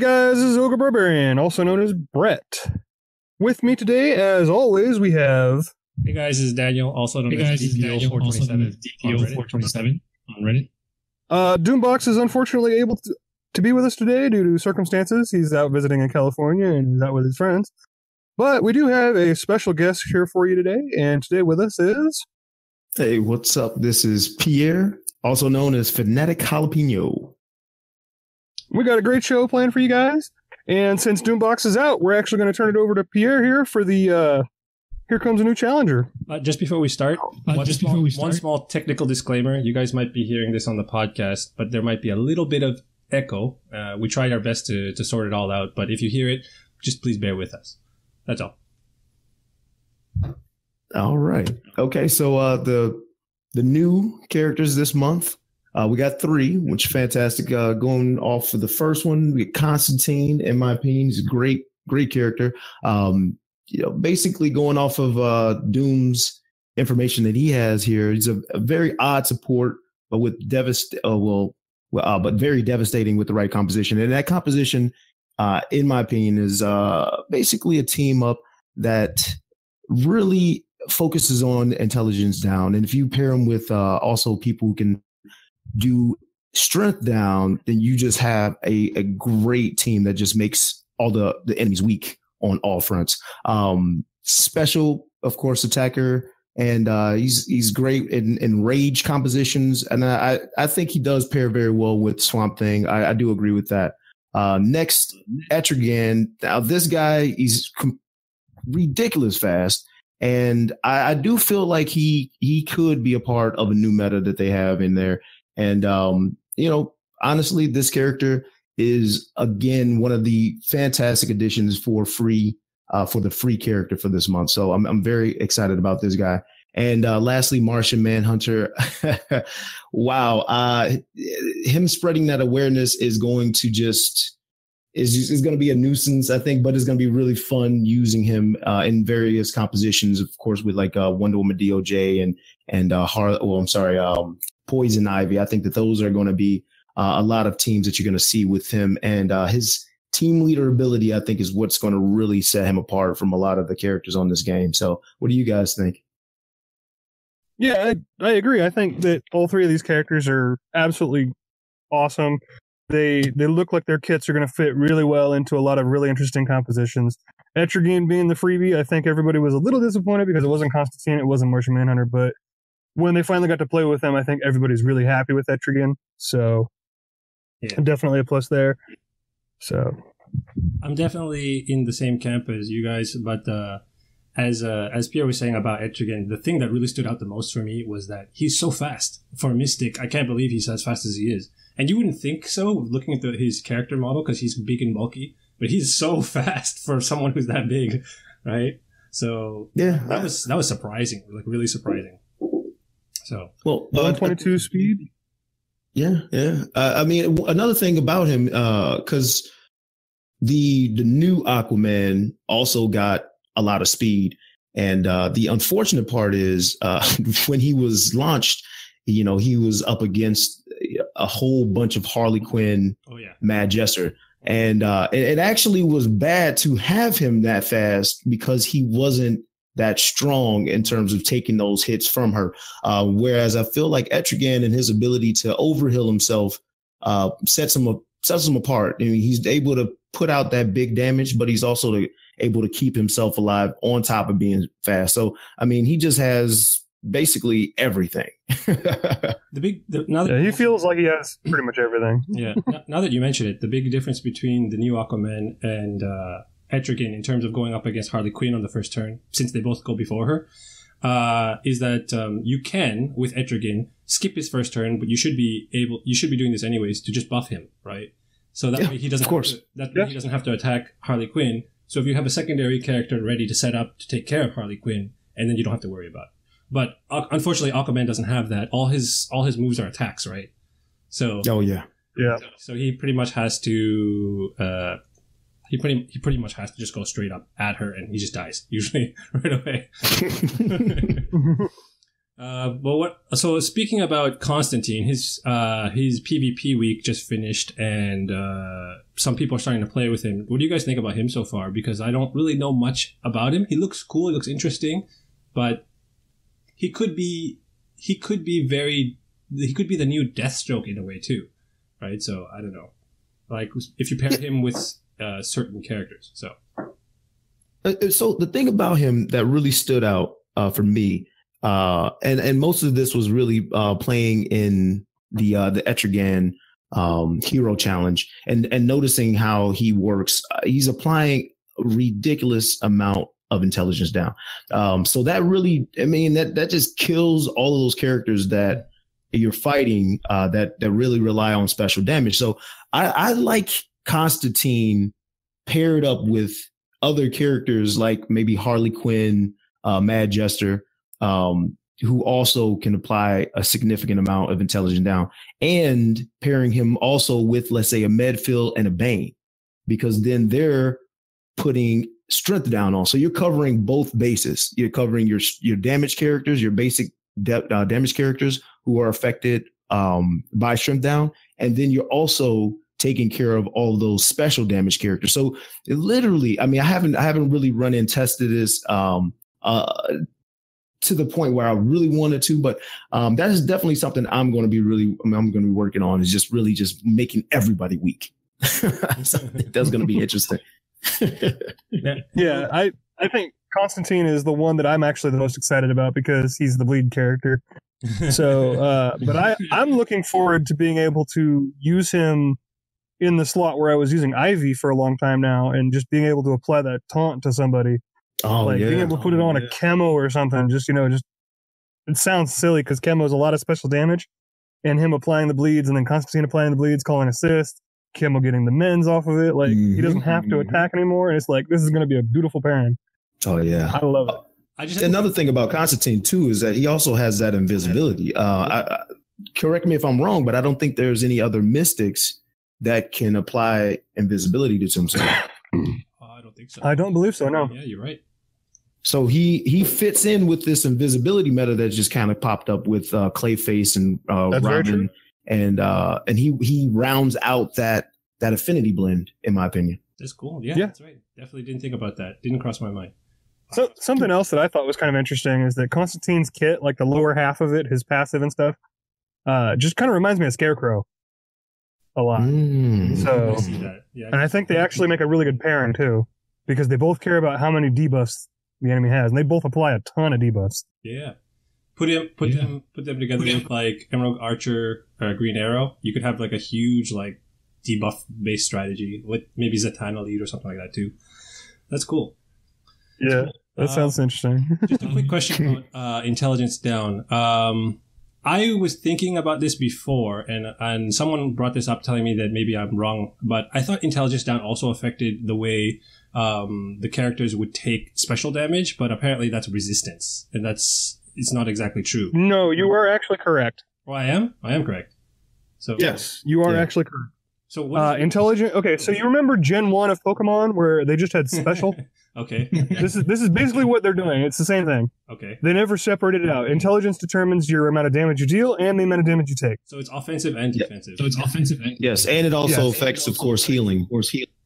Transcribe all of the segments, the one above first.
guys, this is Ogre Barbarian, also known as Brett. With me today, as always, we have... Hey guys, this is Daniel, also known as DPO427 on Reddit. Doombox is unfortunately able to be with us today due to circumstances. He's out visiting in California and he's out with his friends. But we do have a special guest here for you today, and today with us is... Hey, what's up? This is Pierre, also known as FanaticJalapeno. We got a great show planned for you guys, and since Doombox is out, we're actually going to turn it over to Pierre here for the Here Comes a New Challenger. Just before we start, one small technical disclaimer. You guys might be hearing this on the podcast, but there might be a little bit of echo. We tried our best to sort it all out, but if you hear it, just please bear with us. That's all. All right. Okay, so the new characters this month, we got 3, which is fantastic. Going off for the first one, we got Constantine. In my opinion, he's a great character. Basically going off of Doom's information that he has here, he's a very odd support, but with but very devastating with the right composition. And that composition, in my opinion, is basically a team up that really focuses on intelligence down. And if you pair them with also people who can do strength down, then you just have a great team that just makes all the enemies weak on all fronts. Special, of course, attacker, and he's great in rage compositions, and I think he does pair very well with Swamp Thing. I do agree with that. Next, Etrigan. Now this guy, he's ridiculous fast, and I do feel like he could be a part of a new meta that they have in there. And honestly, this character is again one of the fantastic additions for the free character for this month. So I'm very excited about this guy. And lastly, Martian Manhunter. Wow, him spreading that awareness is going to is going to be a nuisance, I think, but it's going to be really fun using him in various compositions, of course, with like Wonder Woman DOJ and Poison Ivy. I think that those are going to be a lot of teams that you're going to see with him, and his team leader ability, I think, is what's going to really set him apart from a lot of the characters on this game. So what do you guys think? Yeah, I agree. I think that all 3 of these characters are absolutely awesome. They look like their kits are going to fit really well into a lot of really interesting compositions. Etrigan being the freebie, I think everybody was a little disappointed because it wasn't Constantine, it wasn't Martian Manhunter, but when they finally got to play with them, I think everybody's really happy with Etrigan. So yeah, definitely a plus there. So I'm definitely in the same camp as you guys, but as Pierre was saying about Etrigan, the thing that really stood out the most for me was that he's so fast. For a Mystic, I can't believe he's as fast as he is. And you wouldn't think so looking at his character model because he's big and bulky, but he's so fast for someone who's that big, right? So yeah, that was surprising, like really surprising. So 122 speed. Yeah. I mean, another thing about him, because the new Aquaman also got a lot of speed, and the unfortunate part is when he was launched, he was up against a whole bunch of Harley Quinn, Mad Jester, and it actually was bad to have him that fast because he wasn't that strong in terms of taking those hits from her. Whereas I feel like Etrigan and his ability to overheal himself sets him apart. I mean, he's able to put out that big damage, but he's also able to keep himself alive on top of being fast. So, I mean, he just has basically everything. He feels like he has pretty much everything. Yeah. Now that you mention it, the big difference between the new Aquaman and Etrigan in terms of going up against Harley Quinn on the first turn, since they both go before her, is that you can, with Etrigan, skip his first turn, but you should be doing this anyways to just buff him, right? So that way he doesn't he doesn't have to attack Harley Quinn. So if you have a secondary character ready to set up to take care of Harley Quinn, and then you don't have to worry about it. But unfortunately, Aquaman doesn't have that. All his moves are attacks, right? So yeah. So he pretty much has to he pretty much has to just go straight up at her, and he just dies usually right away. Well, so speaking about Constantine, his PvP week just finished, and some people are starting to play with him. What do you guys think about him so far? Because I don't really know much about him. He looks cool. He looks interesting, but he could be the new Deathstroke in a way too, right? So I don't know, like if you pair him with certain characters. So the thing about him that really stood out for me, and most of this was really playing in the Etrigan hero challenge, and noticing how he works. He's applying a ridiculous amount of intelligence down. So that really, I mean, that just kills all of those characters that you're fighting that really rely on special damage. So I like Constantine paired up with other characters like maybe Harley Quinn, Mad Jester, who also can apply a significant amount of intelligence down, and pairing him also with, let's say, a Medfill and a Bane, because then they're putting strength down on. So you're covering both bases. You're covering your damage characters, your basic damage characters who are affected by strength down, and then you're also taking care of all those special damage characters. So it literally, I mean, I haven't really run and tested this to the point where I really wanted to, but that is definitely something I'm going to be working on, is just really just making everybody weak. So I think that's going to be interesting. Yeah, I think Constantine is the one that I'm actually the most excited about because he's the lead character. So, but I'm looking forward to being able to use him in the slot where I was using Ivy for a long time now, and just being able to apply that taunt to somebody. Being able to put it on a Chemo or something. Just it sounds silly because Chemo is a lot of special damage, and him applying the bleeds, and then Constantine applying the bleeds, calling assist. Chemo getting the mends off of it. Like, he doesn't have to attack anymore. And it's like, this is going to be a beautiful pairing. Oh, yeah. I love it. Another thing about Constantine, too, is that he also has that invisibility. Correct me if I'm wrong, but I don't think there's any other mystics that can apply invisibility to himself. I don't think so. I don't believe so, no. Yeah, you're right. So he fits in with this invisibility meta that just kind of popped up with Clayface and Robin. And he rounds out that affinity blend, in my opinion. That's cool. Yeah, that's right. Definitely didn't think about that. Didn't cross my mind. So something else that I thought was kind of interesting is that Constantine's kit, like the lower half of it, his passive and stuff, just kind of reminds me of Scarecrow a lot. So, I see that. Yeah, and I think they actually make a really good pairing too, because they both care about how many debuffs the enemy has, and they both apply a ton of debuffs. Yeah. Put them together with like Emerald Archer or Green Arrow. You could have like a huge like debuff based strategy with maybe Zatanna lead or something like that too. That's cool. Yeah, that sounds interesting. Just a quick question about intelligence down. I was thinking about this before, and someone brought this up, telling me that maybe I'm wrong, but I thought intelligence down also affected the way the characters would take special damage, but apparently that's resistance, and it's not exactly true. No, you are actually correct. Oh, I am correct. So yes, you are actually correct. So what intelligent? Okay, so you remember Gen 1 of Pokemon where they just had special? Okay. This is basically what they're doing. It's the same thing. Okay. They never separated it out. Intelligence determines your amount of damage you deal and the amount of damage you take. So it's offensive and defensive. Yes, and it also affects, of course, healing.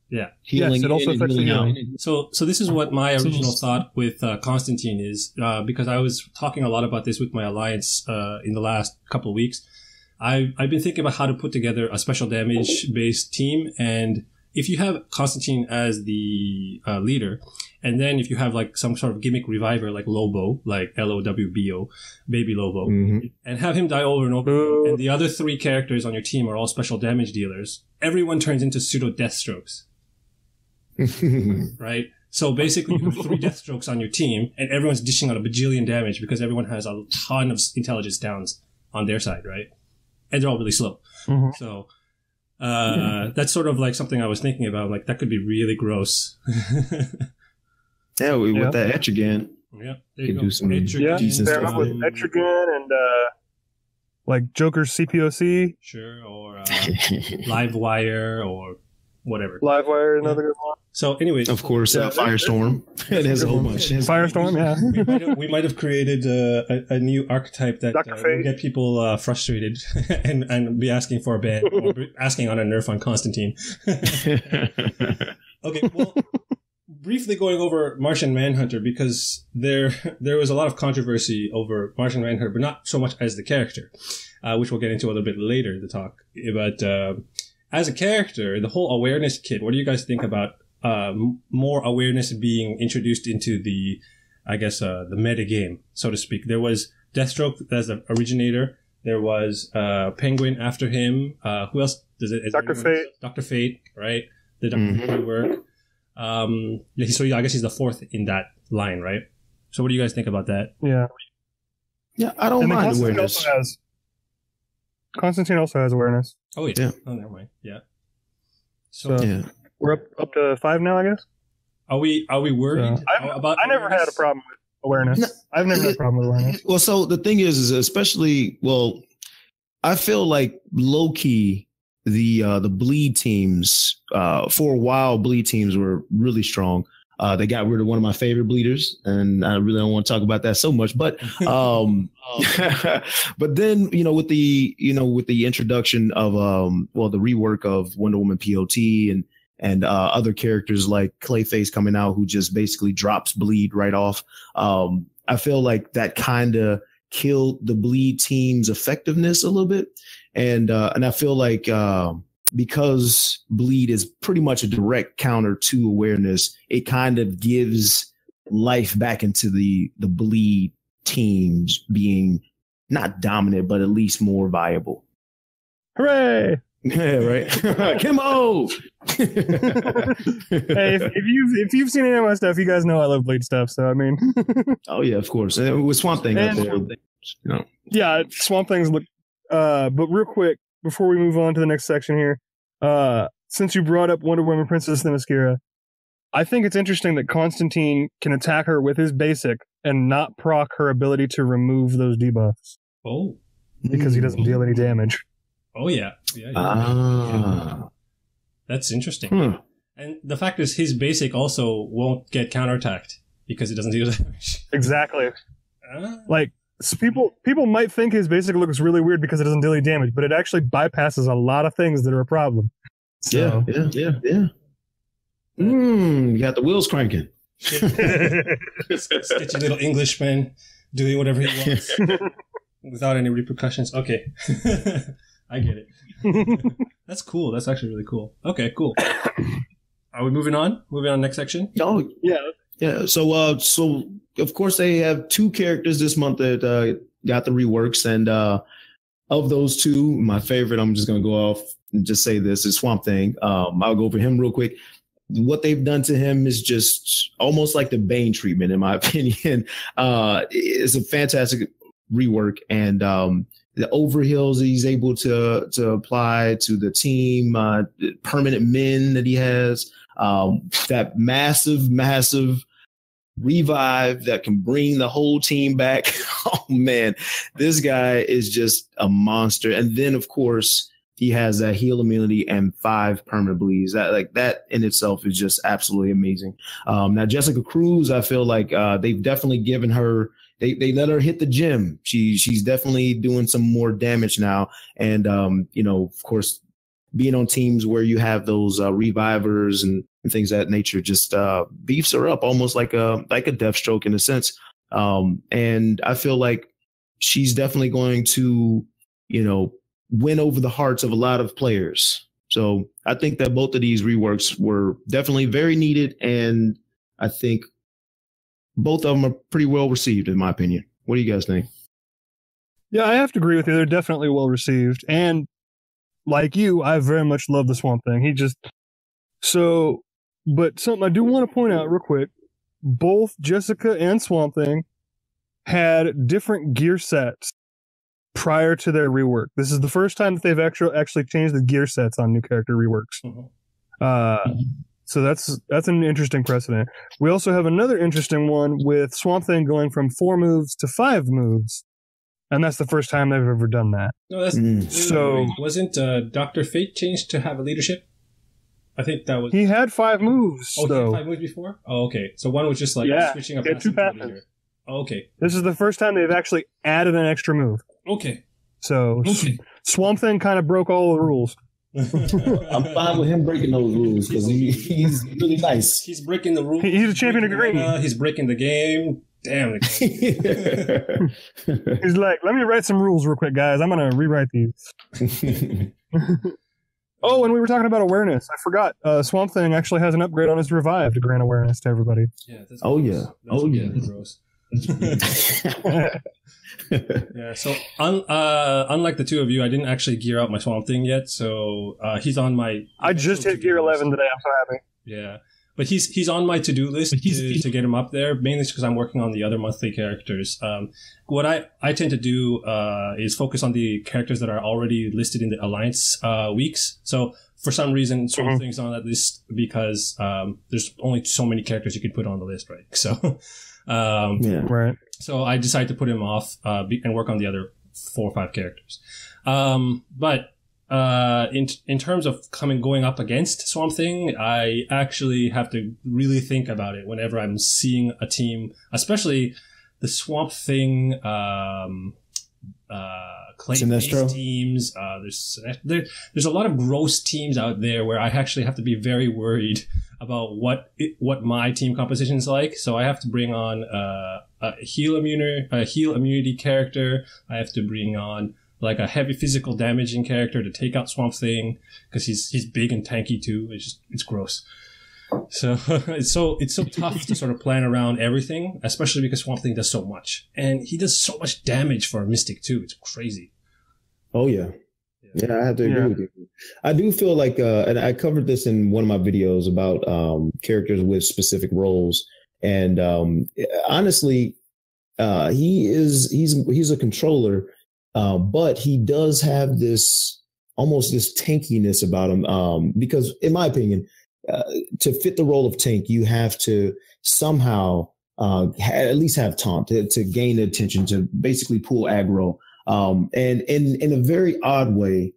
Yeah. Healing. Yes, it also affects the healing. So this is what my original thought with Constantine is, because I was talking a lot about this with my alliance in the last couple of weeks. I've been thinking about how to put together a special damage based team, and if you have Constantine as the leader, and then if you have like some sort of gimmick reviver like Lowbo, like Lowbo, baby Lowbo, and have him die over and over, and the other three characters on your team are all special damage dealers, everyone turns into pseudo Deathstrokes. Right? So basically you have 3 Deathstrokes on your team, and everyone's dishing out a bajillion damage because everyone has a ton of intelligence downs on their side, right? And they're all really slow. So that's sort of like something I was thinking about. Like, that could be really gross. Yeah, with that Etrigan. Yeah, there you go. Do some decent pair stuff. up with Etrigan and like Joker's CPOC. Sure, or Livewire or whatever. Livewire, another good one. So, anyways, of course, Firestorm. It has a whole bunch. Firestorm, yeah. we might have created a new archetype that will get people frustrated and be asking for a ban, or asking on a nerf on Constantine. Okay, well, briefly going over Martian Manhunter, because there was a lot of controversy over Martian Manhunter, but not so much as the character, which we'll get into a little bit later in the talk. But as a character, the whole awareness kit, what do you guys think about more awareness being introduced into the, I guess, the meta game, so to speak? There was Deathstroke as the originator. There was Penguin after him. Who else does it? Dr. Fate. Dr. Fate, right? The Dr. Fate work. So I guess he's the fourth in that line, right? So what do you guys think about that? Yeah. Yeah, I don't mind awareness. Constantine also has awareness. Oh, yeah. Oh, never mind. Yeah. So yeah. We're up to 5 now, I guess. Are we worried about? I never had a problem with awareness. No, I've never had a problem with awareness. Well, so the thing is especially, I feel like low key the bleed teams for a while. Bleed teams were really strong. They got rid of one of my favorite bleeders, and I really don't want to talk about that so much. But but then with the introduction of the rework of Wonder Woman POT and other characters like Clayface coming out, who just basically drops bleed right off. I feel like that kind of killed the bleed team's effectiveness a little bit, and I feel like because bleed is pretty much a direct counter to awareness, it kind of gives life back into the bleed teams being not dominant, but at least more viable. Hooray! Yeah, right. Kimbo. Hey, if you've seen any of my stuff, you guys know I love bleed stuff. So I mean, oh yeah, of course. And with Swamp Thing out there, Yeah, Swamp Things look. But real quick before we move on to the next section here, since you brought up Wonder Woman Princess Themyscira, I think it's interesting that Constantine can attack her with his basic and not proc her ability to remove those debuffs. Oh, because he doesn't deal any damage. Oh, yeah. Yeah. That's interesting. And the fact is, his basic also won't get counterattacked because it doesn't deal damage. Exactly. Like, so people might think his basic looks really weird because it doesn't deal any damage, but it actually bypasses a lot of things that are a problem. So. Yeah. You got the wheels cranking. Sketchy little Englishman doing whatever he wants without any repercussions. Okay. I get it. That's cool. That's actually really cool. Okay, cool. Are we moving on? Moving on next section? Oh, yeah. Yeah. So of course they have 2 characters this month that got the reworks, and of those 2, my favorite, I'm just going to go off and just say this, is Swamp Thing. I'll go over him real quick. What they've done to him is just almost like the Bane treatment, in my opinion. It's a fantastic rework, and the overheals that he's able to apply to the team, permanent men that he has, that massive revive that can bring the whole team back. Oh man, this guy is just a monster. And then of course he has that heal immunity and 5 permanent bleeds. That in itself is just absolutely amazing. Now Jessica Cruz, I feel like they've definitely given her. They let her hit the gym. She's definitely doing some more damage now. And, of course, being on teams where you have those revivers and things of that nature just beefs her up almost like a Deathstroke in a sense. And I feel like she's definitely going to, win over the hearts of a lot of players. So I think that both of these reworks were definitely very needed. And I think both of them are pretty well received, in my opinion. What do you guys think? Yeah, I have to agree with you. They're definitely well received. And like you, I very much love the Swamp Thing. But something I do want to point out real quick, both Jessica and Swamp Thing had different gear sets prior to their rework. This is the first time that they've actually changed the gear sets on new character reworks. So that's an interesting precedent. We also have another interesting one with Swamp Thing going from 4 moves to 5 moves. And that's the first time they've ever done that. No, that's so. Wasn't Dr. Fate changed to have a leadership? I think that was... He had 5 moves, Oh, he though. had 5 moves before? Oh, okay. So one was just like switching up he had 2 passive passes. Oh, okay. This is the first time they've actually added an extra move. Okay. So Swamp Thing kind of broke all the rules. I'm fine with him breaking those rules because he's really nice. He's breaking the rules. He's a champion of green. He's breaking the game. Damn it. He's like, let me write some rules real quick, guys. I'm going to rewrite these. Oh, and we were talking about awareness. I forgot. Swamp Thing actually has an upgrade on his revive to grant awareness to everybody. Yeah. That's Gross. Yeah, so unlike the two of you, I didn't actually gear out my Swamp Thing yet, so he's on my... I just hit gear 11 today, I'm so happy. Yeah, but he's on my to-do list to get him up there, mainly because I'm working on the other monthly characters. What I tend to do is focus on the characters that are already listed in the Alliance weeks. So for some reason, Swamp Thing's on that list because there's only so many characters you can put on the list, right? So... right. So I decided to put him off and work on the other 4 or 5 characters. But in terms of going up against Swamp Thing, I actually have to really think about it whenever I'm seeing a team, especially the Swamp Thing clay-based teams. There's a lot of gross teams out there where I actually have to be very worried about what my team composition is like. So I have to bring on a heal immunity character. I have to bring on like a heavy physical damaging character to take out Swamp Thing because he's big and tanky too. It's gross. So it's so tough to sort of plan around everything, especially because Swamp Thing does so much, and he does so much damage for a Mystic too. It's crazy. Oh yeah. Yeah, I have to agree with you. I do feel like, and I covered this in one of my videos about characters with specific roles, and honestly, he's a controller, but he does have this tankiness about him, because in my opinion, to fit the role of tank, you have to somehow at least have taunt to gain attention, to basically pull aggro. And in a very odd way,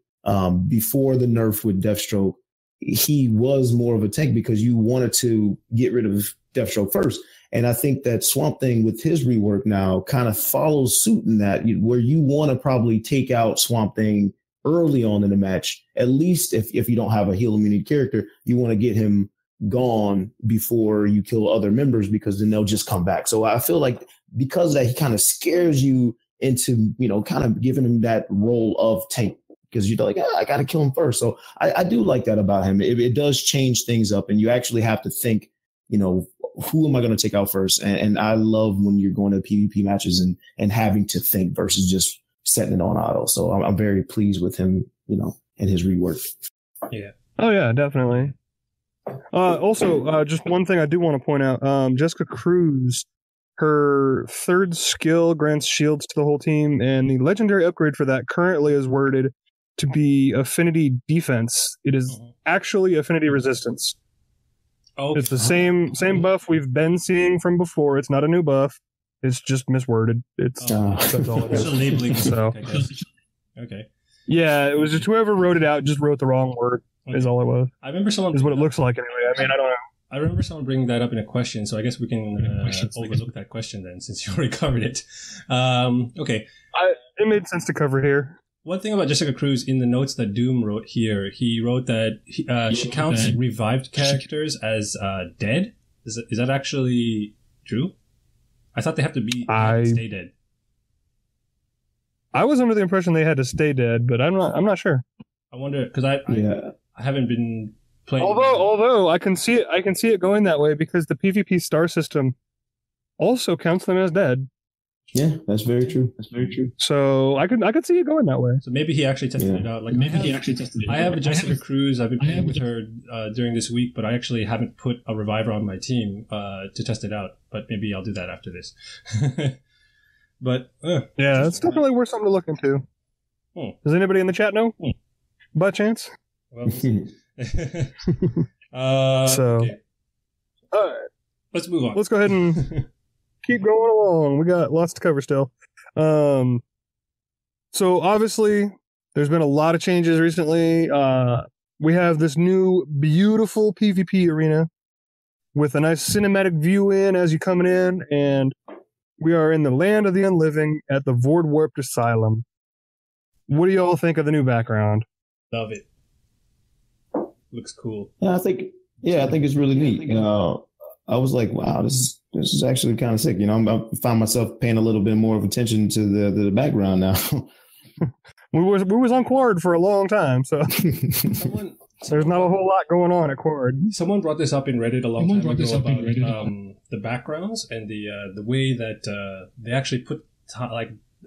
before the nerf with Deathstroke, he was more of a tank because you wanted to get rid of Deathstroke first. And I think that Swamp Thing with his rework now kind of follows suit in that, where you want to probably take out Swamp Thing early on in the match. At least if you don't have a heal immunity character, you want to get him gone before you kill other members, because then they'll just come back. So I feel like because of that, he kind of scares you into, kind of giving him that role of tank, because you're like, I got to kill him first. So I do like that about him. It does change things up, and you actually have to think, who am I going to take out first? And I love when you're going to PvP matches and having to think versus just setting it on auto. So I'm very pleased with him, and his rework. Yeah. Oh yeah, definitely. Also, just one thing I do want to point out, Jessica Cruz, her 3rd skill grants shields to the whole team, and the legendary upgrade for that currently is worded to be affinity defense. It is actually affinity resistance. Okay. It's the same buff we've been seeing from before. It's not a new buff. It's just misworded. That's all it is. So labeling. So, I guess. Okay. Yeah, it was just whoever wrote it out just wrote the wrong word. Okay. Is all it was. I remember someone. Is what it looks like anyway. I mean, I don't know. I remember someone bringing that up in a question, so I guess we can overlook that question then, since you already covered it. Okay. It made sense to cover here. One thing about Jessica Cruz, in the notes that Doom wrote here, he wrote that she counts revived characters as dead. Is that actually true? I thought they have to stay dead. I was under the impression they had to stay dead, but I'm not sure. I wonder, because I haven't been playing. Although I can see it going that way, because the PvP star system also counts them as dead. Yeah, that's very true. So I could see it going that way. So maybe he actually tested it out. Like I have a Jessica Cruz. I've been playing with her during this week, but I actually haven't put a reviver on my team to test it out. But maybe I'll do that after this. But yeah, it's definitely worth something to look into. Does anybody in the chat know? By chance? Well, we'll see. Okay. All right. Let's move on. Let's go ahead and keep going along. We got lots to cover still. So obviously, there's been a lot of changes recently. we have this new beautiful PvP arena with a nice cinematic view in as you're coming in, and we are in the land of the unliving at the Void Warped Asylum. What do y'all think of the new background? Love it. Looks cool. Yeah, I think it's really neat. I was like, wow, this is actually kind of sick. I find myself paying a little bit more of attention to the background now. we was on Quard for a long time, so there's not a whole lot going on at Quard. Someone brought this up in Reddit a long time ago about the backgrounds and the way that they actually put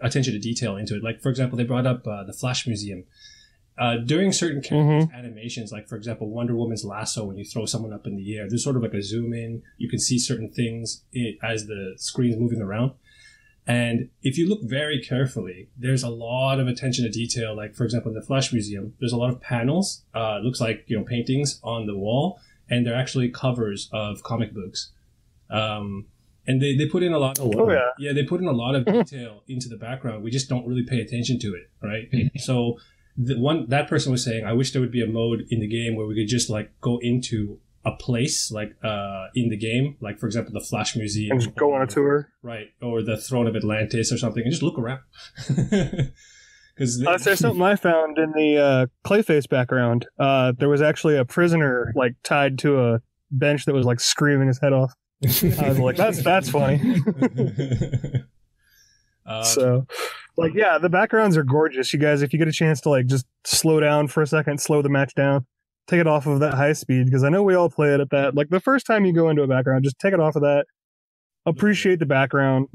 attention to detail into it. Like, for example, they brought up the Flash Museum. During certain characters' animations, like, for example, Wonder Woman's lasso, when you throw someone up in the air, there's sort of like a zoom in. You can see certain things as the screen's moving around. And if you look very carefully, there's a lot of attention to detail. Like, for example, in the Flash Museum, there's a lot of panels. It looks like, paintings on the wall, and they're actually covers of comic books. And they put in a lot. They put in a lot of detail into the background. We just don't really pay attention to it, right? So that person was saying, I wish there would be a mode in the game where we could just like go into a place like in the game, like for example the Flash Museum, and just go on a tour, right, or the Throne of Atlantis or something, and just look around. Because there's something I found in the Clayface background. There was actually a prisoner like tied to a bench that was like screaming his head off. I was like, that's funny. So, like, yeah, the backgrounds are gorgeous. You guys, if you get a chance to like just slow down for a second, slow the match down, take it off of that high speed, because I know we all play it at that. Like the first time you go into a background, just take it off of that. Appreciate the background,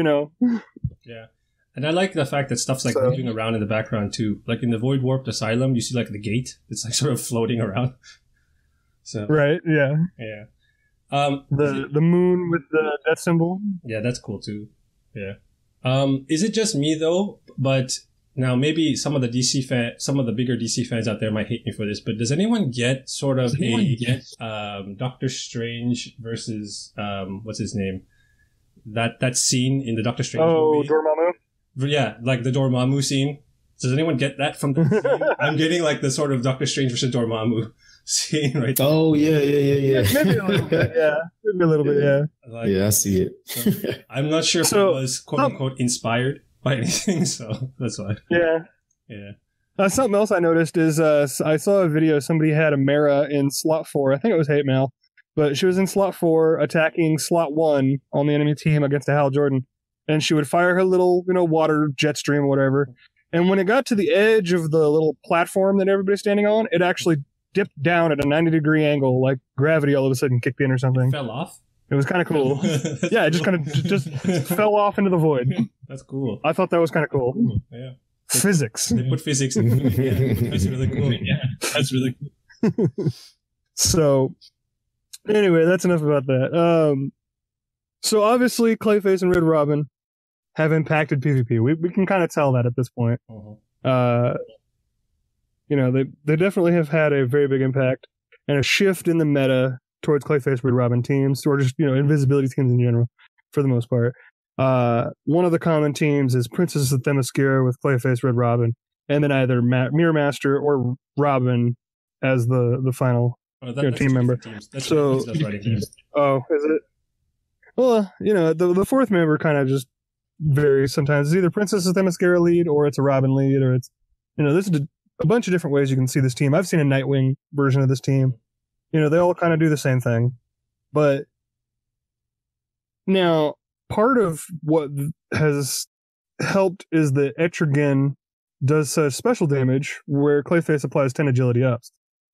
Yeah. And I like the fact that stuff's like moving around in the background too. Like in the Void Warped Asylum, you see like the gate. It's like sort of floating around. So right, yeah. Yeah. The moon with the death symbol. Yeah, that's cool too. Yeah. Is it just me though? But now maybe some of the bigger DC fans out there might hate me for this, but does anyone get sort of Doctor Strange versus what's his name? That scene in the Doctor Strange movie? Dormammu? Yeah, like the Dormammu scene. Does anyone get that from the scene? I'm getting like the sort of Doctor Strange versus Dormammu scene right there. Oh, yeah. Maybe a little bit, yeah. Maybe a little bit, yeah. Like, yeah, I see it. So, I'm not sure if it was quote-unquote inspired by anything, so that's why. Yeah. Yeah. Something else I noticed is I saw a video, somebody had a Mara in slot 4. I think it was Hate Mail, but she was in slot 4 attacking slot 1 on the enemy team against a Hal Jordan, and she would fire her little, water jet stream or whatever, and when it got to the edge of the little platform that everybody's standing on, it actually dipped down at a 90-degree angle, like gravity all of a sudden kicked in or something. Fell off? It was kind of cool. Yeah, it just kind of just fell off into the void. That's cool. I thought that was kind of cool. Yeah. Physics. They put physics in it. Yeah, that's really cool. Yeah, that's really cool. So, anyway, that's enough about that. So obviously, Clayface and Red Robin have impacted PvP. We can kind of tell that at this point. They definitely have had a very big impact and a shift in the meta towards Clayface, Red Robin teams, or just invisibility teams in general, for the most part. One of the common teams is Princess of Themyscira with Clayface, Red Robin, and then either Mirror Master or Robin as the final team member. So, oh, is it? Well, the fourth member kind of just varies sometimes. It's either Princess of Themyscira lead, or it's a Robin lead, or it's, this is a bunch of different ways you can see this team. I've seen a Nightwing version of this team. They all kind of do the same thing. But now, part of what has helped is that Etrigan does such special damage where Clayface applies 10 agility ups.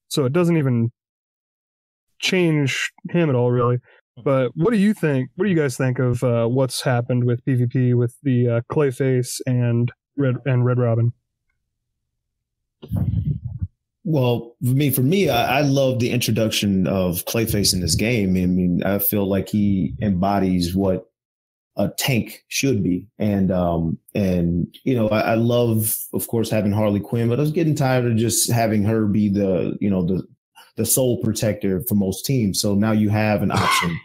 So it doesn't even change him at all, really. But what do you think? What do you guys think of what's happened with PvP with the Clayface and Red Robin? Well, for me, I love the introduction of Clayface in this game. I mean, I feel like he embodies what a tank should be. And I love, of course, having Harley Quinn, but I was getting tired of just having her be the sole protector for most teams. So now you have an option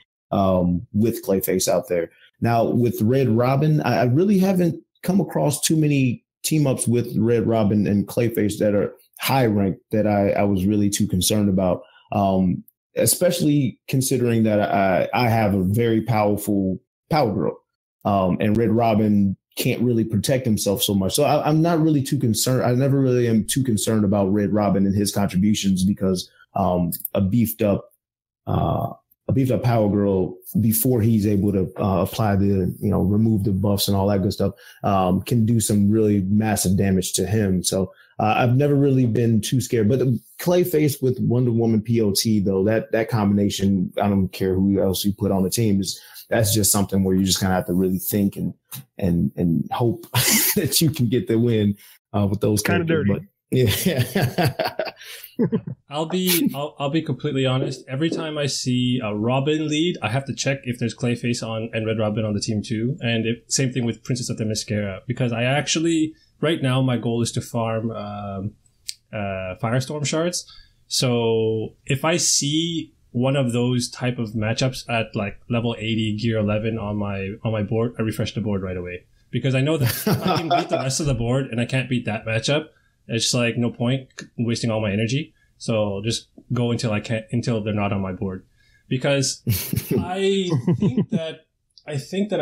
with Clayface out there. Now with Red Robin, I really haven't come across too many team ups with Red Robin and Clayface that are high rank that I was really too concerned about. Especially considering that I have a very powerful Power Girl, and Red Robin can't really protect himself so much. So I'm not really too concerned. I never really am too concerned about Red Robin and his contributions because a beefed up Power Girl, before he's able to apply the, remove the buffs and all that good stuff, can do some really massive damage to him. So I've never really been too scared. But Clayface with Wonder Woman POT, though, that combination, I don't care who else you put on the team, that's just something where you just kind of have to really think and hope that you can get the win with those kind of dirty. But, yeah. I'll be completely honest. Every time I see a Robin lead, I have to check if there's Clayface on and Red Robin on the team too. And same thing with Princess of the Mascara, because I actually right now my goal is to farm Firestorm shards. So if I see one of those type of matchups at like level 80, gear 11 on my board, I refresh the board right away, because I know that if I can beat the rest of the board and I can't beat that matchup, it's like no point wasting all my energy. So just go until they're not on my board, because I think that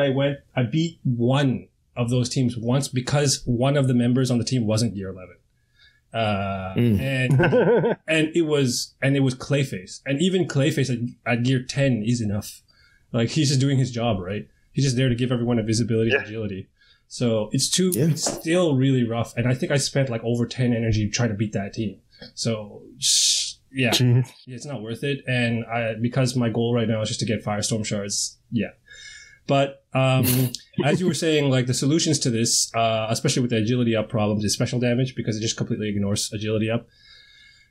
I beat one of those teams once because one of the members on the team wasn't gear 11. And it was Clayface, and even Clayface at gear 10 is enough. Like, he's just doing his job, right? He's just there to give everyone a visibility and agility. So it's still really rough. And I think I spent like over 10 energy trying to beat that team. So yeah, it's not worth it. And because my goal right now is just to get Firestorm shards. Yeah. But as you were saying, like, the solutions to this, especially with the agility up problems, is special damage, because it just completely ignores agility up.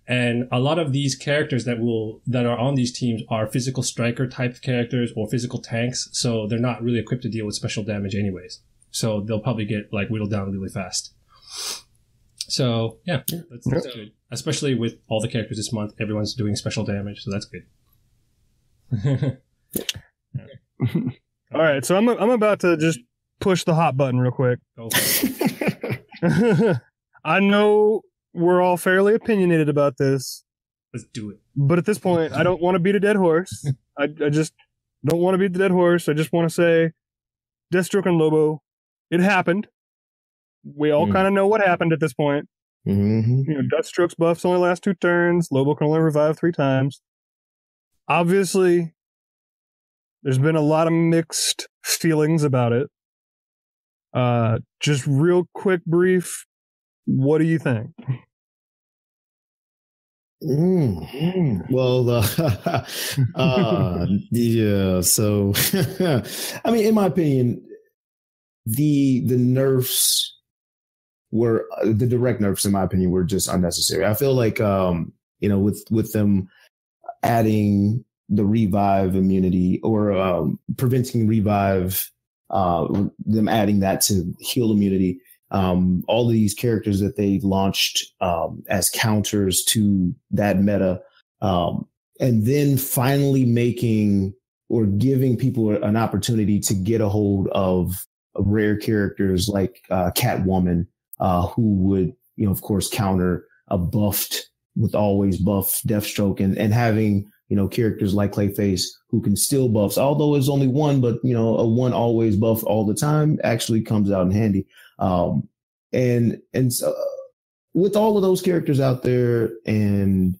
And a lot of these characters that are on these teams are physical striker type characters or physical tanks, so they're not really equipped to deal with special damage anyways. So they'll probably get like whittled down really fast. So yeah, that's good. Especially with all the characters this month, everyone's doing special damage, so that's good. All right, so I'm about to just push the hot button real quick. Go for it. I know we're all fairly opinionated about this. Let's do it. But at this point, I don't want to beat a dead horse. I just don't want to beat the dead horse. I just want to say, Deathstroke and Lowbo, it happened. We all kind of know what happened at this point. Mm-hmm. Deathstroke's buffs only last 2 turns. Lowbo can only revive 3 times. Obviously, there's been a lot of mixed feelings about it. Just real quick, brief. What do you think? Well, yeah. So, I mean, in my opinion, the nerfs were the direct nerfs. In my opinion, were just unnecessary. I feel like, with them adding the revive immunity or preventing revive, them adding that to heal immunity. All of these characters that they launched as counters to that meta, and then finally making or giving people an opportunity to get a hold of rare characters like Catwoman, who would, of course, counter a buffed with always buff Deathstroke, and having, characters like Clayface who can still buffs, although it's only one, but, a one always buff all the time actually comes out in handy. And so with all of those characters out there and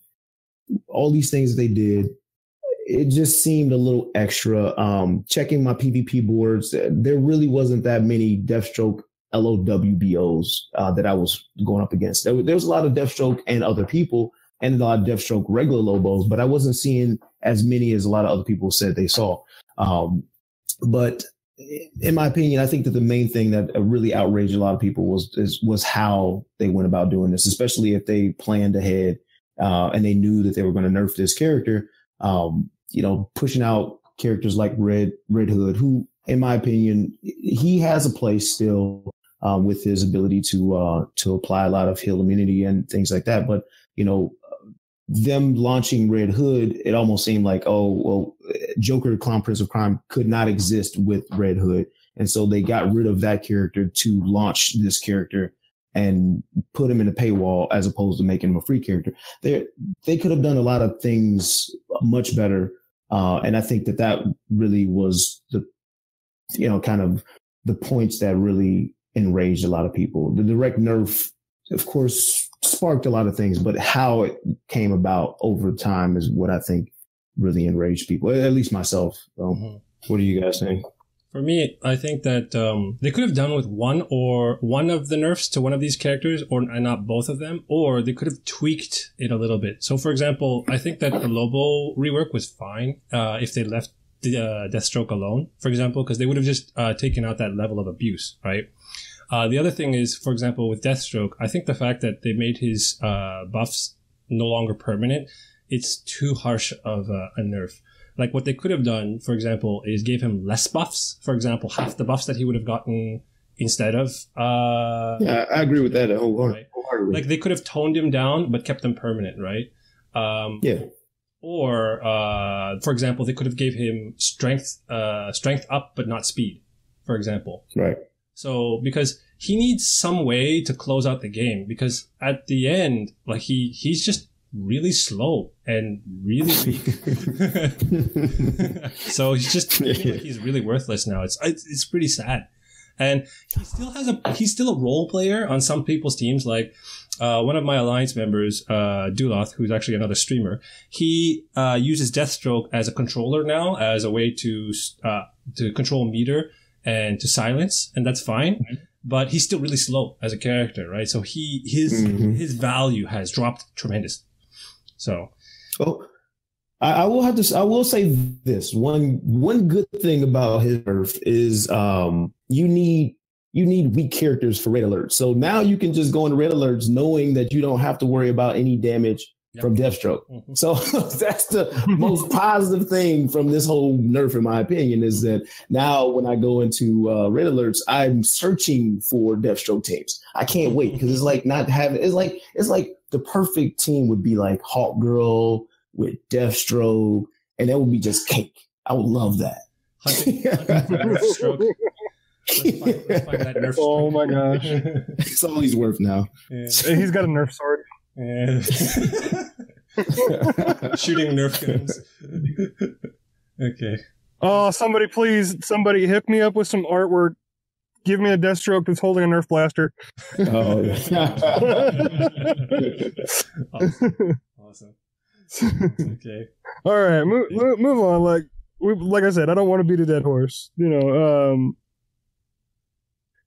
all these things they did, it just seemed a little extra. Checking my PvP boards, there really wasn't that many Deathstroke LOWBOs that I was going up against. There was a lot of Deathstroke and other people, and a lot of Deathstroke regular Lowbos, but I wasn't seeing as many as a lot of other people said they saw. But in my opinion, I think that the main thing that really outraged a lot of people was how they went about doing this, especially if they planned ahead and they knew that they were going to nerf this character. Pushing out characters like Red Hood, who, in my opinion, he has a place still with his ability to apply a lot of heal immunity and things like that. But them launching Red Hood, it almost seemed like, Joker, the Clown Prince of Crime, could not exist with Red Hood. And so they got rid of that character to launch this character. and put him in a paywall as opposed to making him a free character. They could have done a lot of things much better. And I think that really was the, kind of the points that really enraged a lot of people. The direct nerf, of course, sparked a lot of things, but how it came about over time is what I think really enraged people, at least myself. So, what do you guys think? For me, I think that they could have done with one of the nerfs to one of these characters, and not both of them, or they could have tweaked it a little bit. So, for example, I think that the Lowbo rework was fine if they left the Deathstroke alone, for example, because they would have just taken out that level of abuse, right? The other thing is, for example, with Deathstroke, I think the fact that they made his buffs no longer permanent, it's too harsh of a nerf. Like what they could have done, for example, is gave him less buffs. For example, half the buffs that he would have gotten instead of. Yeah, I agree with that wholeheartedly. Right? Like they could have toned him down, but kept them permanent, right? Yeah. Or, for example, they could have gave him strength up, but not speed, for example. Right. So because he needs some way to close out the game, because at the end, like he's just really slow and really weak. So he's really worthless now. It's pretty sad. And he's still a role player on some people's teams. Like one of my alliance members, Duloth, who's actually another streamer, he uses Deathstroke as a controller now, as a way to control meter and to silence, and that's fine. Mm-hmm. But he's still really slow as a character, right? So his value has dropped tremendously. So, I will say this one good thing about his nerf is you need weak characters for red alerts. So now you can just go into red alerts knowing that you don't have to worry about any damage from Deathstroke. Mm-hmm. So that's the most positive thing from this whole nerf, in my opinion, is that now when I go into red alerts, I'm searching for Deathstroke teams. I can't wait because it's like it's like the perfect team would be like Hawk Girl with Deathstroke, and that would be just cake. I would love that. Hunting Deathstroke. Let's find that nerf oh my gosh. It's all he's worth now. Yeah. He's got a nerf sword. Yeah. Shooting nerf guns. Okay. Oh, somebody hook me up with some artwork. Give me a Deathstroke that's holding a Nerf blaster. Oh, yeah. Awesome. Okay. All right, move on. Like I said, I don't want to beat a dead horse.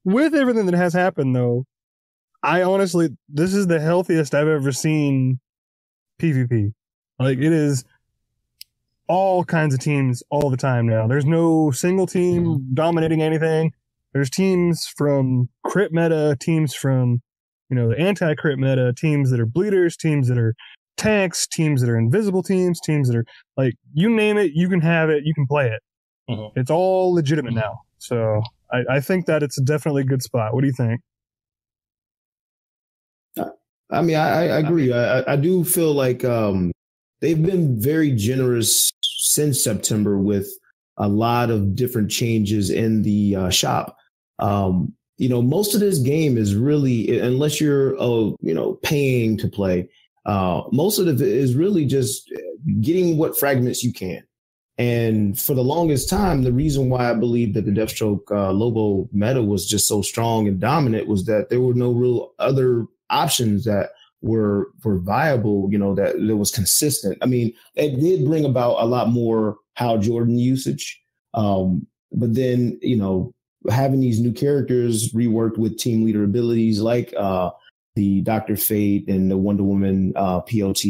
With everything that has happened, though, this is the healthiest I've ever seen PvP. Like, it is all kinds of teams all the time now. There's no single team dominating anything. There's teams from crit meta, teams from, the anti-crit meta, teams that are bleeders, teams that are tanks, teams that are invisible teams that are, like, you name it, you can have it, you can play it. Uh-huh. It's all legitimate now. So I think that it's definitely a good spot. What do you think? I mean, I agree. I do feel like they've been very generous since September with a lot of different changes in the shop. Most of this game is really, unless you're, paying to play, most of it is really just getting what fragments you can. And for the longest time, the reason why I believe that the Deathstroke Lowbo meta was just so strong and dominant was that there were no real other options that were viable, that was consistent. I mean, it did bring about a lot more Hal Jordan usage. But then, having these new characters reworked with team leader abilities like the Dr. Fate and the Wonder Woman POT,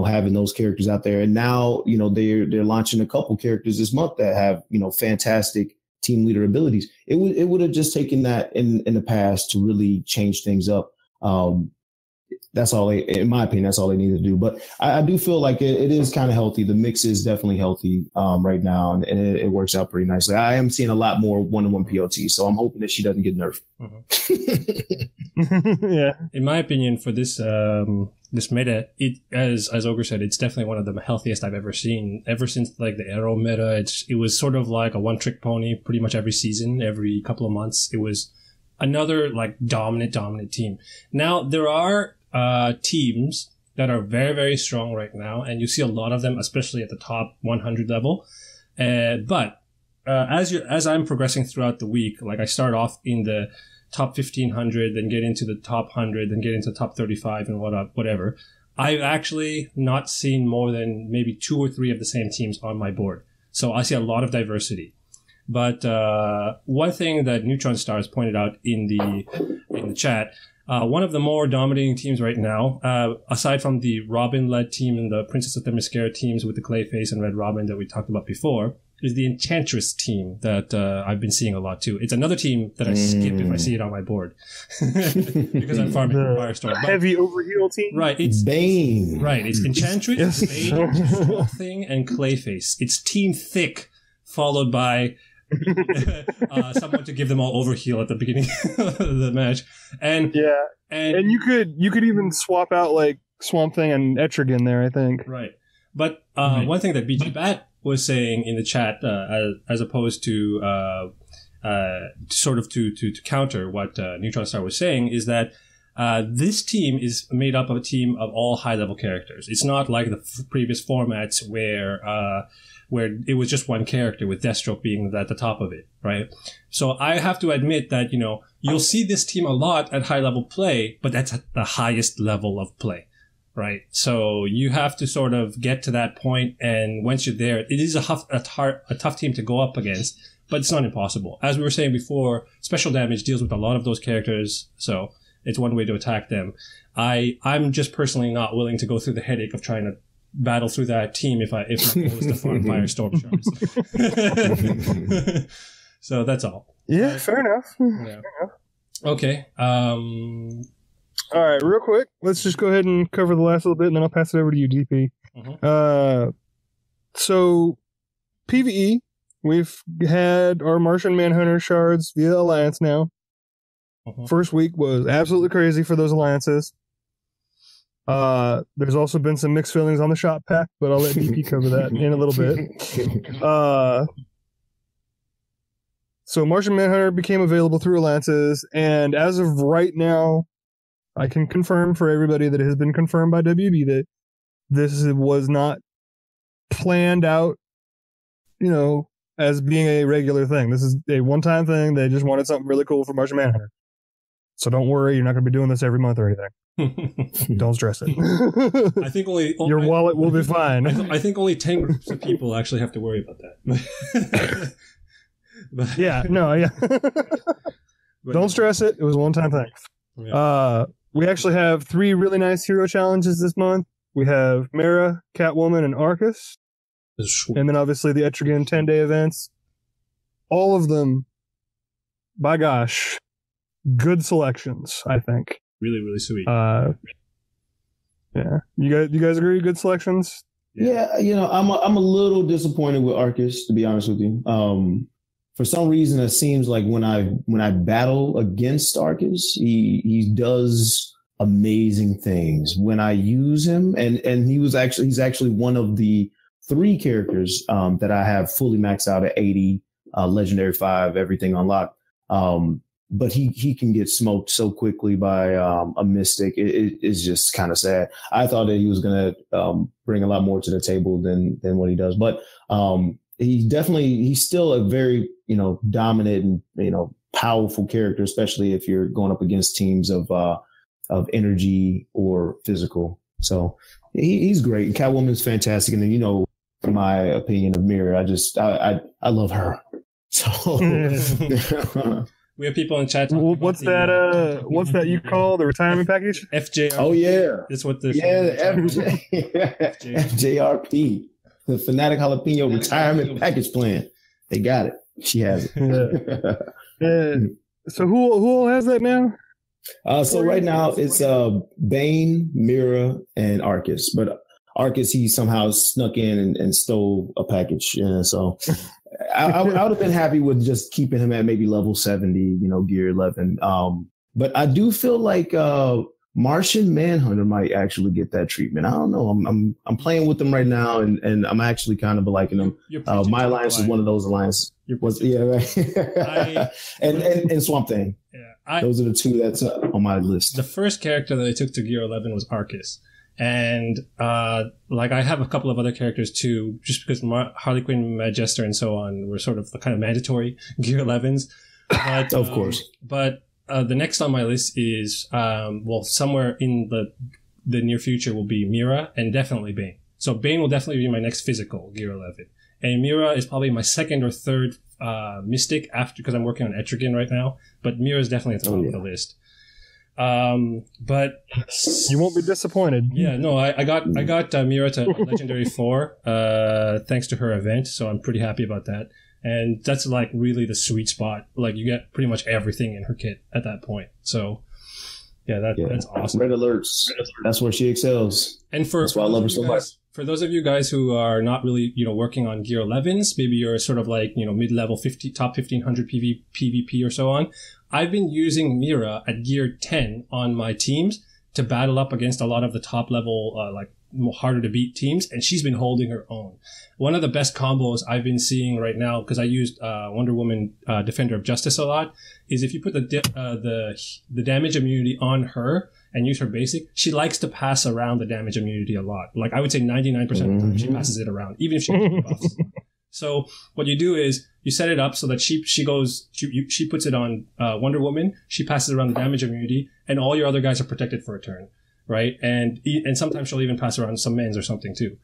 having those characters out there. And now, they're launching a couple characters this month that have, fantastic team leader abilities. It would have just taken that in the past to really change things up. That's all in my opinion, that's all they need to do. But I do feel like it is kind of healthy. The mix is definitely healthy right now, and it works out pretty nicely. I am seeing a lot more one-on-one POT, so I'm hoping that she doesn't get nerfed. Mm-hmm. Yeah. In my opinion, for this this meta, it as Ogre said, it's definitely one of the healthiest I've ever seen. Ever since like the Arrow meta, it was sort of like a one-trick pony. Pretty much every season, every couple of months, it was another like dominant team. Now there are teams that are very, very strong right now, and you see a lot of them, especially at the top 100 level. But as I'm progressing throughout the week, like I start off in the top 1500, then get into the top 100, then get into the top 35 and whatever. I've actually not seen more than maybe 2 or 3 of the same teams on my board. So I see a lot of diversity. But one thing that Neutron Stars pointed out in the chat, one of the more dominating teams right now, aside from the Robin-led team and the Princess of Themyscira teams with the Clayface and Red Robin that we talked about before, is the Enchantress team that I've been seeing a lot too. It's another team that I skip if I see it on my board because I'm farming for Firestorm. Heavy overheal team? Right. It's Bane. Right. It's Enchantress, Bane, Swamp Thing, and Clayface. It's Team Thick, followed by someone to give them all overheal at the beginning of the match. And you could even swap out like Swamp Thing and Etrigan there, I think. Right. But one thing that BG Bat was saying in the chat, as opposed to sort of to counter what Neutron Star was saying, is that this team is made up of a team of all high level characters. It's not like the previous formats where it was just one character with Deathstroke being at the top of it, right? So I have to admit that, you'll see this team a lot at high level play, but that's at the highest level of play, right? So you have to sort of get to that point, and once you're there, it is a tough team to go up against, but it's not impossible. As we were saying before, special damage deals with a lot of those characters, so it's one way to attack them. I'm just personally not willing to go through the headache of trying to battle through that team if my goal is to farm Firestorm shards. So that's all. Yeah, fair enough. Yeah. Okay. All right, real quick, let's just go ahead and cover the last little bit, and then I'll pass it over to you, DP. Mm-hmm. So, PvE, we've had our Martian Manhunter shards via Alliance now. Mm-hmm. First week was absolutely crazy for those alliances. There's also been some mixed feelings on the shop pack, but I'll let DP cover that in a little bit. So Martian Manhunter became available through alliances, and as of right now, I can confirm for everybody that it has been confirmed by WB that this was not planned out, as being a regular thing. This is a one-time thing. They just wanted something really cool for Martian Manhunter. So don't worry, you're not going to be doing this every month or anything. Don't stress it. I think your wallet will be fine. I think only 10 groups of people actually have to worry about that. But, yeah. Don't stress it. It was a one-time thing. Yeah. We actually have 3 really nice hero challenges this month. We have Mara, Catwoman, and Arcus. And then obviously the Etrigan 10-day events. All of them, by gosh, good selections, I think. Really, really sweet. Yeah. You guys agree? Good selections? Yeah, I'm a little disappointed with Arcus, to be honest with you. For some reason, it seems like when I battle against Arcus, he does amazing things. When I use him, and he's actually one of the 3 characters that I have fully maxed out at 80, Legendary 5, everything unlocked. But he can get smoked so quickly by a Mystic. It's just kind of sad. I thought that he was gonna bring a lot more to the table than what he does, but he's still a very dominant and powerful character, especially if you're going up against teams of energy or physical. So he's great. And Catwoman's fantastic, and then in my opinion of Mira, I love her. So. We have people in chat. What's that? What's that you call the retirement package? FJRP. Oh yeah, that's what the FJRP, the Fanatic Jalapeno retirement package plan. They got it. She has it. So who all has that now? So right now it's Bane, Mira, and Arcus. But Arcus, he somehow snuck in and stole a package. Yeah, so. I would have been happy with just keeping him at maybe level 70, gear 11. But I do feel like Martian Manhunter might actually get that treatment. I don't know. I'm playing with them right now, and I'm actually kind of liking them. My alliance is one of those alliances. Right. And Swamp Thing. Yeah, Those are the two that's on my list. The first character that I took to Gear 11 was Arcus. And, like, I have a couple of other characters too, just because Harley Quinn, Majester, and so on were sort of the kind of mandatory Gear 11s. But, of course. But, the next on my list is, somewhere in the near future will be Mira and definitely Bane. So Bane will definitely be my next physical Gear 11. And Mira is probably my second or third, Mystic because I'm working on Etrigan right now. But Mira is definitely at the top of the list. But you won't be disappointed. Yeah, no, I got Mira to Legendary 4, thanks to her event, so I'm pretty happy about that. And that's like really the sweet spot. Like you get pretty much everything in her kit at that point. So yeah, that's awesome. Red alerts. That's where she excels. And that's why I love her so much. For those of you guys who are not really, working on Gear 11s, maybe you're sort of like, mid-level top 1500 PvP or so on. I've been using Mira at Gear 10 on my teams to battle up against a lot of the top level, harder to beat teams, and she's been holding her own. One of the best combos I've been seeing right now, because I used Wonder Woman Defender of Justice a lot, is if you put the damage immunity on her and use her basic, she likes to pass around the damage immunity a lot. Like I would say 99% of the time she passes it around, even if she has buffs. So what you do is you set it up so that she puts it on Wonder Woman, she passes around the damage immunity, and all your other guys are protected for a turn, right? And sometimes she'll even pass around some mens or something too.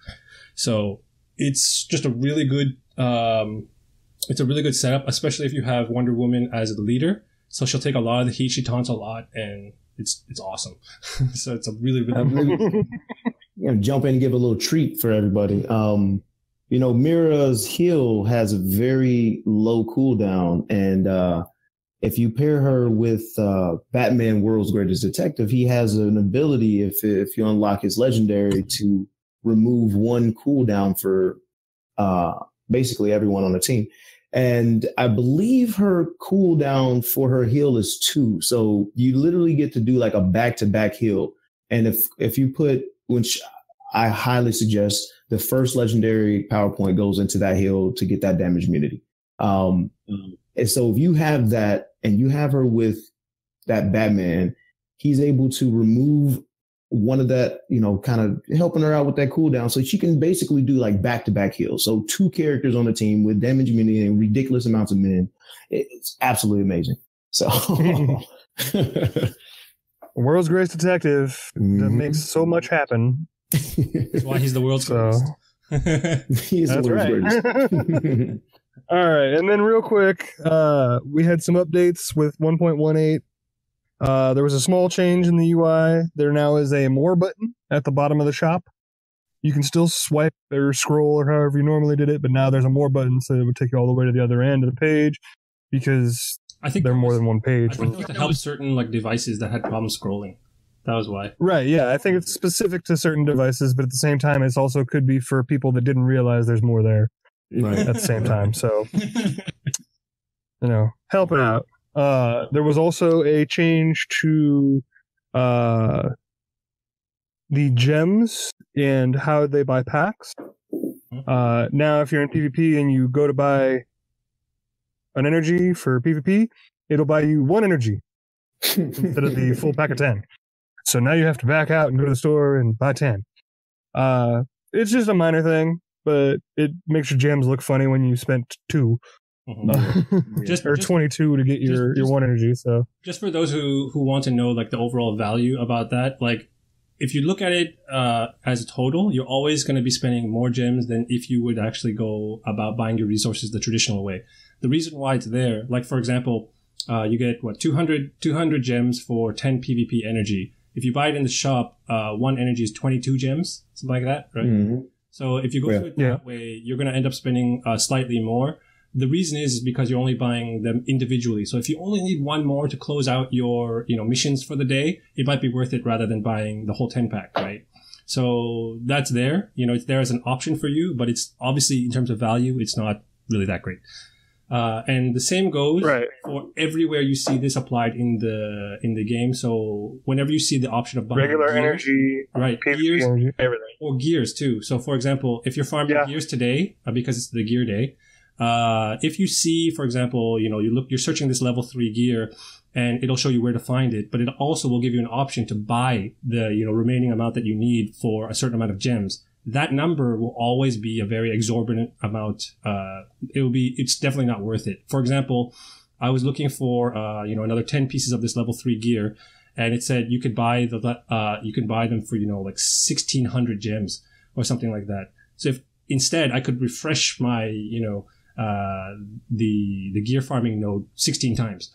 So it's just a really good setup, especially if you have Wonder Woman as the leader. So she'll take a lot of the heat, she taunts a lot, and it's awesome. So it's a really, really good. Jump in and give a little treat for everybody. Mira's heal has a very low cooldown, and if you pair her with Batman World's Greatest Detective, he has an ability, if you unlock his legendary, to remove one cooldown for basically everyone on the team. And I believe her cooldown for her heal is 2. So you literally get to do like a back-to-back heal. And if you put, which I highly suggest, the first legendary PowerPoint goes into that heal to get that damage immunity. And so if you have that and you have her with that Batman, he's able to remove one of that, kind of helping her out with that cooldown. So she can basically do like back-to-back heals. So 2 characters on the team with damage immunity and ridiculous amounts of men. It's absolutely amazing. So World's Greatest Detective that makes so much happen. That's why he's the world's greatest. He's the world's greatest. All right, and then real quick, we had some updates with 1.18. There was a small change in the UI. There now is a more button at the bottom of the shop. You can still swipe or scroll or however you normally did it, but now there's a more button, so it would take you all the way to the other end of the page because I think there are more than one page. I think it was to help certain devices that had problems scrolling. That was why. Right, yeah. I think it's specific to certain devices, but at the same time, it's also could be for people that didn't realize there's more there at the same time. So, helping out. There was also a change to the gems and how they buy packs. Now, if you're in PvP and you go to buy an energy for PvP, it'll buy you 1 energy instead of the full pack of 10. So now you have to back out and go to the store and buy 10. It's just a minor thing, but it makes your gems look funny when you spent 2. Just 22 to get your 1 energy. So just for those who want to know the overall value about that, if you look at it as a total, you're always going to be spending more gems than if you would actually go about buying your resources the traditional way. The reason why it's there, for example, you get 200 gems for 10 PvP energy. If you buy it in the shop, 1 energy is 22 gems, something like that, right? Mm-hmm. So if you go through it that way, you're going to end up spending slightly more. The reason is because you're only buying them individually. So if you only need 1 more to close out your, missions for the day, it might be worth it rather than buying the whole 10 pack, right? So that's there. It's there as an option for you, but it's obviously in terms of value, it's not really that great. And the same goes for everywhere you see this applied in the game. So whenever you see the option of buying regular gears, energy, gears, energy, everything, or gears too. So for example, if you're farming gears today, because it's the gear day, if you see, for example, you're searching this level 3 gear and it'll show you where to find it, but it also will give you an option to buy the, remaining amount that you need for a certain amount of gems. That number will always be a very exorbitant amount. It's definitely not worth it. For example, I was looking for, another 10 pieces of this level 3 gear, and it said you could buy them for, like 1,600 gems or something like that. So if instead I could refresh my, the gear farming node 16 times.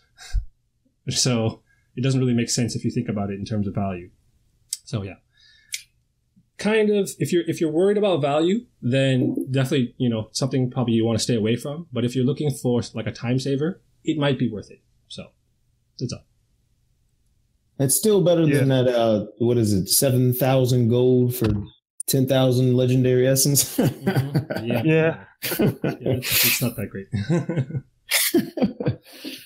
So it doesn't really make sense if you think about it in terms of value. So yeah, kind of, if you're worried about value, then definitely, something probably you want to stay away from. But if you're looking for like a time saver, it might be worth it. So that's all. It's still better than that. What is it? 7,000 gold for 10,000 legendary essence. Yeah. It's not that great.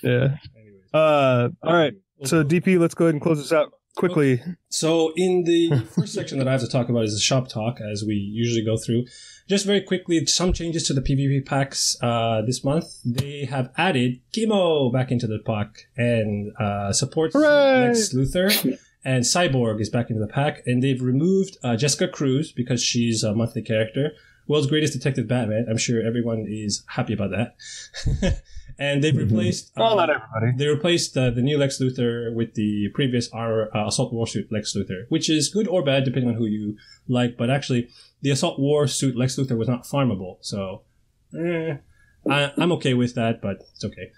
Yeah. Anyways. All right. So DP, let's go ahead and close this out quickly. Okay. So in the first section that I have to talk about is the shop talk, as we usually go through. Just very quickly, some changes to the PvP packs this month. They have added Chemo back into the pack, and supports Lex Luthor, and Cyborg is back into the pack, and they've removed Jessica Cruz because she's a monthly character. World's Greatest Detective Batman. I'm sure everyone is happy about that. And they've replaced... not everybody. They replaced the new Lex Luthor with the previous Assault Warsuit Lex Luthor, which is good or bad depending on who you like. But actually, the Assault Warsuit Lex Luthor was not farmable. So I'm okay with that, but it's okay.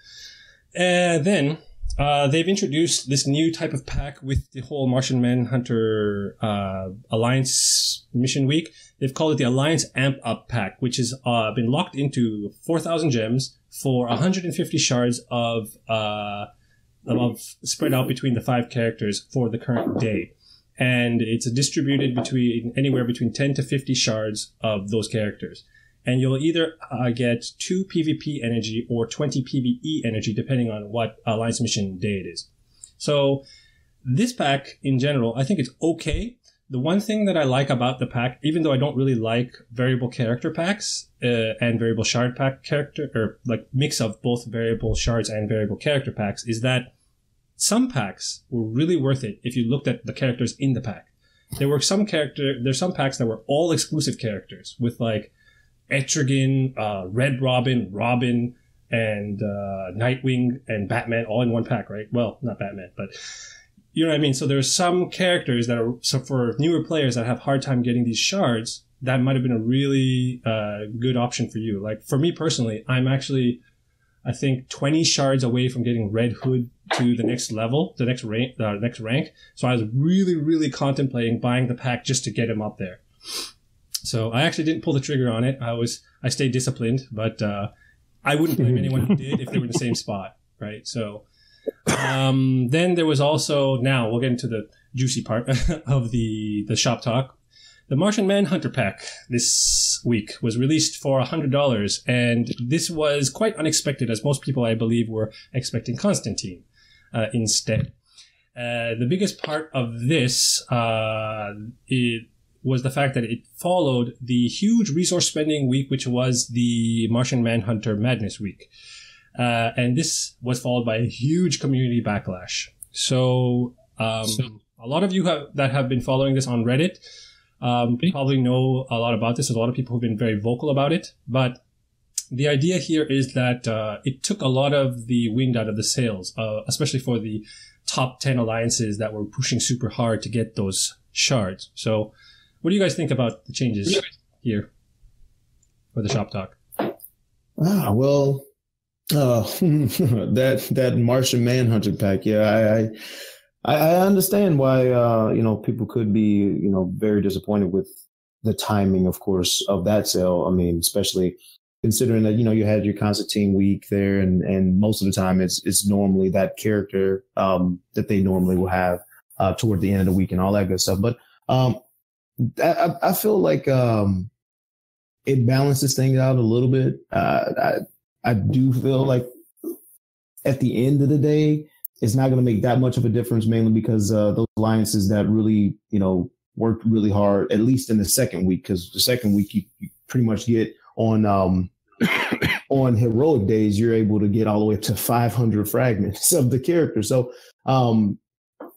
Then they've introduced this new type of pack with the whole Martian Manhunter Alliance mission week. They've called it the Alliance Amp Up pack, which has been locked into 4,000 gems for 150 shards of spread out between the 5 characters for the current day. And it's distributed between anywhere between 10 to 50 shards of those characters. And you'll either get 2 PvP energy or 20 PvE energy, depending on what Alliance mission day it is. So this pack, in general, I think it's okay. The one thing that I like about the pack, even though I don't really like variable character packs and variable shard pack character, or like mix of both variable shards and variable character packs, is that some packs were really worth it if you looked at the characters in the pack. There's some packs that were all exclusive characters with like Etrigan, Red Robin, and Nightwing and Batman all in one pack, right? Well, not Batman, but you know what I mean? So there's some characters that are, so for newer players that have a hard time getting these shards, that might have been a really good option for you. Like for me personally, I'm actually, I think 20 shards away from getting Red Hood to the next level, the next rank. So I was really, really contemplating buying the pack just to get him up there. So I actually didn't pull the trigger on it. I stayed disciplined, but I wouldn't blame anyone who did if they were in the same spot, right? So then there was also, now we'll get into the juicy part of the shop talk. The Martian Manhunter pack this week was released for $100, and this was quite unexpected, as most people, I believe, were expecting Constantine instead. The biggest part of this was the fact that it followed the huge resource spending week, which was the Martian Manhunter Madness week. And this was followed by a huge community backlash. So a lot of you that have been following this on Reddit probably know a lot about this. There's a lot of people who've been very vocal about it. But the idea here is that it took a lot of the wind out of the sails, especially for the top 10 alliances that were pushing super hard to get those shards. So what do you guys think about the changes here for the shop talk? Well, that Martian Manhunter pack, yeah, I understand why people could be very disappointed with the timing, of course, of that sale. I mean, especially considering that you had your Constantine week there, and most of the time it's normally that character that they normally will have toward the end of the week and all that good stuff. But I feel like it balances things out a little bit. I do feel like at the end of the day, it's not going to make that much of a difference, mainly because those alliances that really, worked really hard, at least in the second week, because the second week you pretty much get on on heroic days, you're able to get all the way up to 500 fragments of the character. So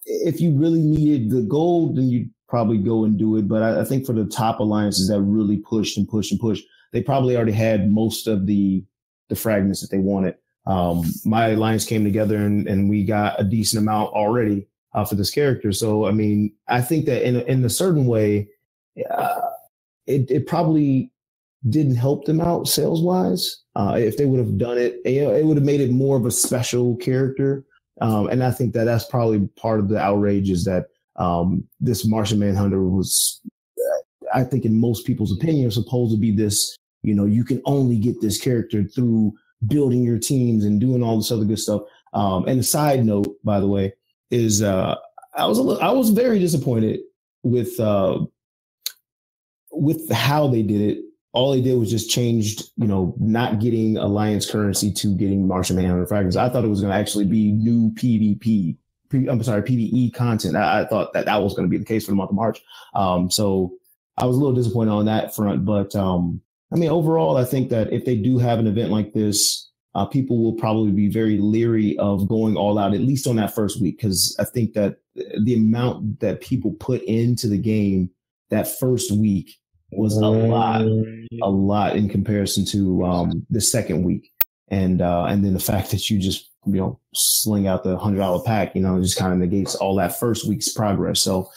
if you really needed the gold, then you'd probably go and do it. But I think for the top alliances that really pushed and pushed and pushed, they probably already had most of the fragments that they wanted. My alliance came together and we got a decent amount already for this character. So, I mean, I think that in a certain way, it probably didn't help them out sales wise. If they would have done it, it would have made it more of a special character. And I think that that's probably part of the outrage is that this Martian Manhunter was, I think in most people's opinion, was supposed to be this, you can only get this character through building your teams and doing all this other good stuff. And a side note, by the way, is I was very disappointed with how they did it. All they did was just changed, not getting alliance currency to getting Martian Manhunter fragments. I thought it was going to actually be new PvE content. I thought that was going to be the case for the month of March. So I was a little disappointed on that front. But I mean, overall, I think that if they do have an event like this, people will probably be very leery of going all out, at least on that first week, because I think that the amount that people put into the game that first week was a lot in comparison to the second week. And then the fact that you just, sling out the $100 pack, just kind of negates all that first week's progress. So,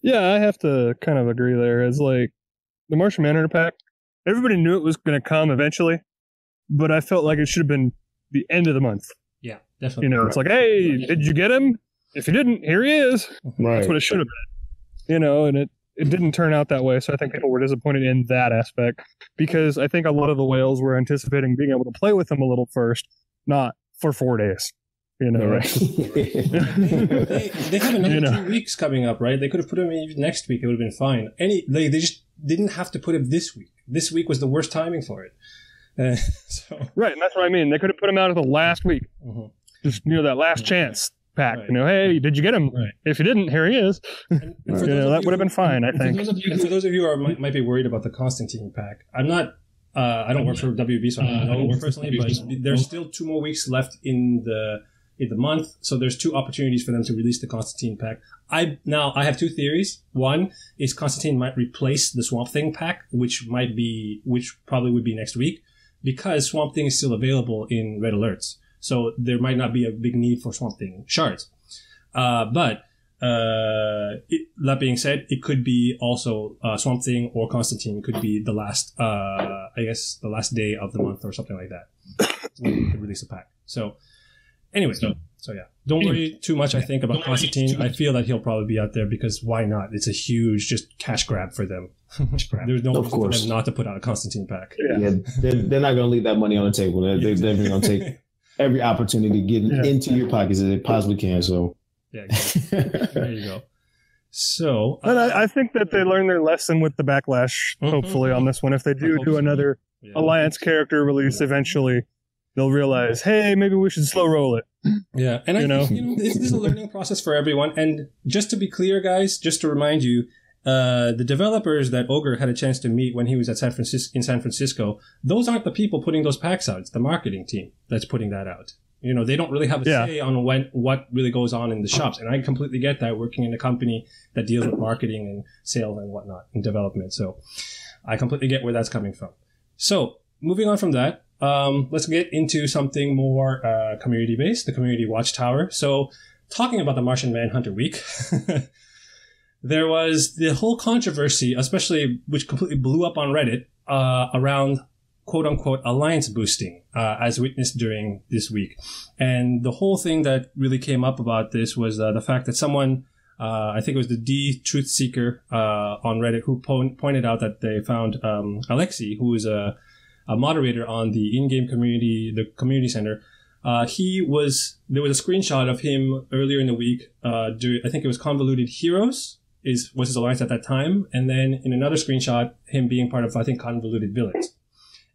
yeah, I have to kind of agree there. It's like the Martian Manhunter pack, everybody knew it was going to come eventually, but I felt like it should have been the end of the month. Yeah, definitely. It's like, hey, did you get him? If you didn't, here he is. Right. That's what it should have been. And it didn't turn out that way. So I think people were disappointed in that aspect because I think a lot of the whales were anticipating being able to play with them a little first, not for 4 days. Right? they have another 2 weeks coming up, right? They could have put him in next week. It would have been fine. They just didn't have to put him this week. This week was the worst timing for it. Right, and that's what I mean. They could have put him out of the last week. Mm-hmm. Just, that last chance pack. Right. Hey, did you get him? Right. If you didn't, here he is. And that would have been fine, I think. For those of you who might be worried about the Constantine pack, I'm not. I don't work for WB, so I don't know personally. But there's still 2 more weeks left in the month, so there's 2 opportunities for them to release the Constantine pack. I have 2 theories. One is Constantine might replace the Swamp Thing pack, which probably would be next week, because Swamp Thing is still available in red alerts. So there might not be a big need for Swamp Thing shards. But that being said, it could be also Swamp Thing or Constantine could be the last, the last day of the month or something like that. We could release a pack. So anyway, so yeah, don't worry too much, I think, about Constantine. I feel that he'll probably be out there because why not? It's a huge just cash grab for them. There's no reason for them not to put out a Constantine pack. Yeah, they're not going to leave that money on the table. They're definitely going to take every opportunity to get into your pockets as they possibly can. So yeah, exactly. There you go. So, and I think that they learned their lesson with the backlash. Hopefully, on this one, if they do another Alliance character release eventually, they'll realize, hey, maybe we should slow roll it. Yeah, and I think this is a learning process for everyone. And just to be clear, guys, just to remind you, the developers that Ogre had a chance to meet when he was at San Francisco, those aren't the people putting those packs out. It's the marketing team that's putting that out. They don't really have a say on what really goes on in the shops. And I completely get that, working in a company that deals with marketing and sales and whatnot and development. So I completely get where that's coming from. So moving on from that, let's get into something more community-based, the Community Watchtower. So talking about the Martian Manhunter week, there was the whole controversy, especially which completely blew up on Reddit, around quote-unquote alliance boosting, as witnessed during this week. And the whole thing that really came up about this was the fact that someone, I think it was the D Truth Seeker on Reddit, who pointed out that they found Alexi, who is a moderator on the in-game community, the community center. There was a screenshot of him earlier in the week. I think it was Convoluted Heroes was his alliance at that time. And then in another screenshot, him being part of, I think, Convoluted Villains.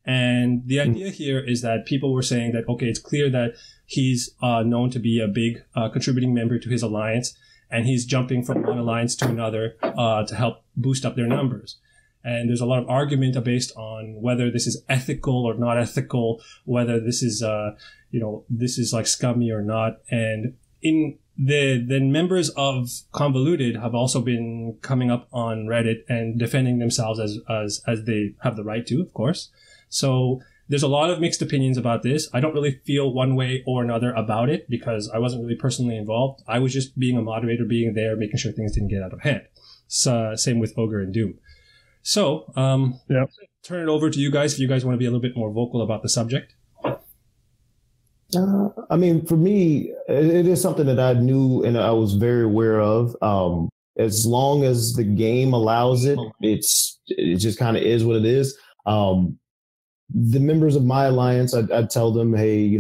And the idea here is that people were saying that, okay, it's clear that he's known to be a big contributing member to his alliance, and he's jumping from one alliance to another to help boost up their numbers. And there's a lot of argument based on whether this is ethical or not ethical, whether this is, this is like scummy or not. And the members of Convoluted have also been coming up on Reddit and defending themselves as they have the right to, of course. So there's a lot of mixed opinions about this. I don't really feel one way or another about it because I wasn't really personally involved. I was just being a moderator, being there, making sure things didn't get out of hand. So, same with Ogre and Doom. So, turn it over to you guys if you guys want to be a little bit more vocal about the subject. I mean, for me, it is something that I knew and I was very aware of. As long as the game allows it, it just kind of is what it is. The members of my alliance, I'd tell them, hey,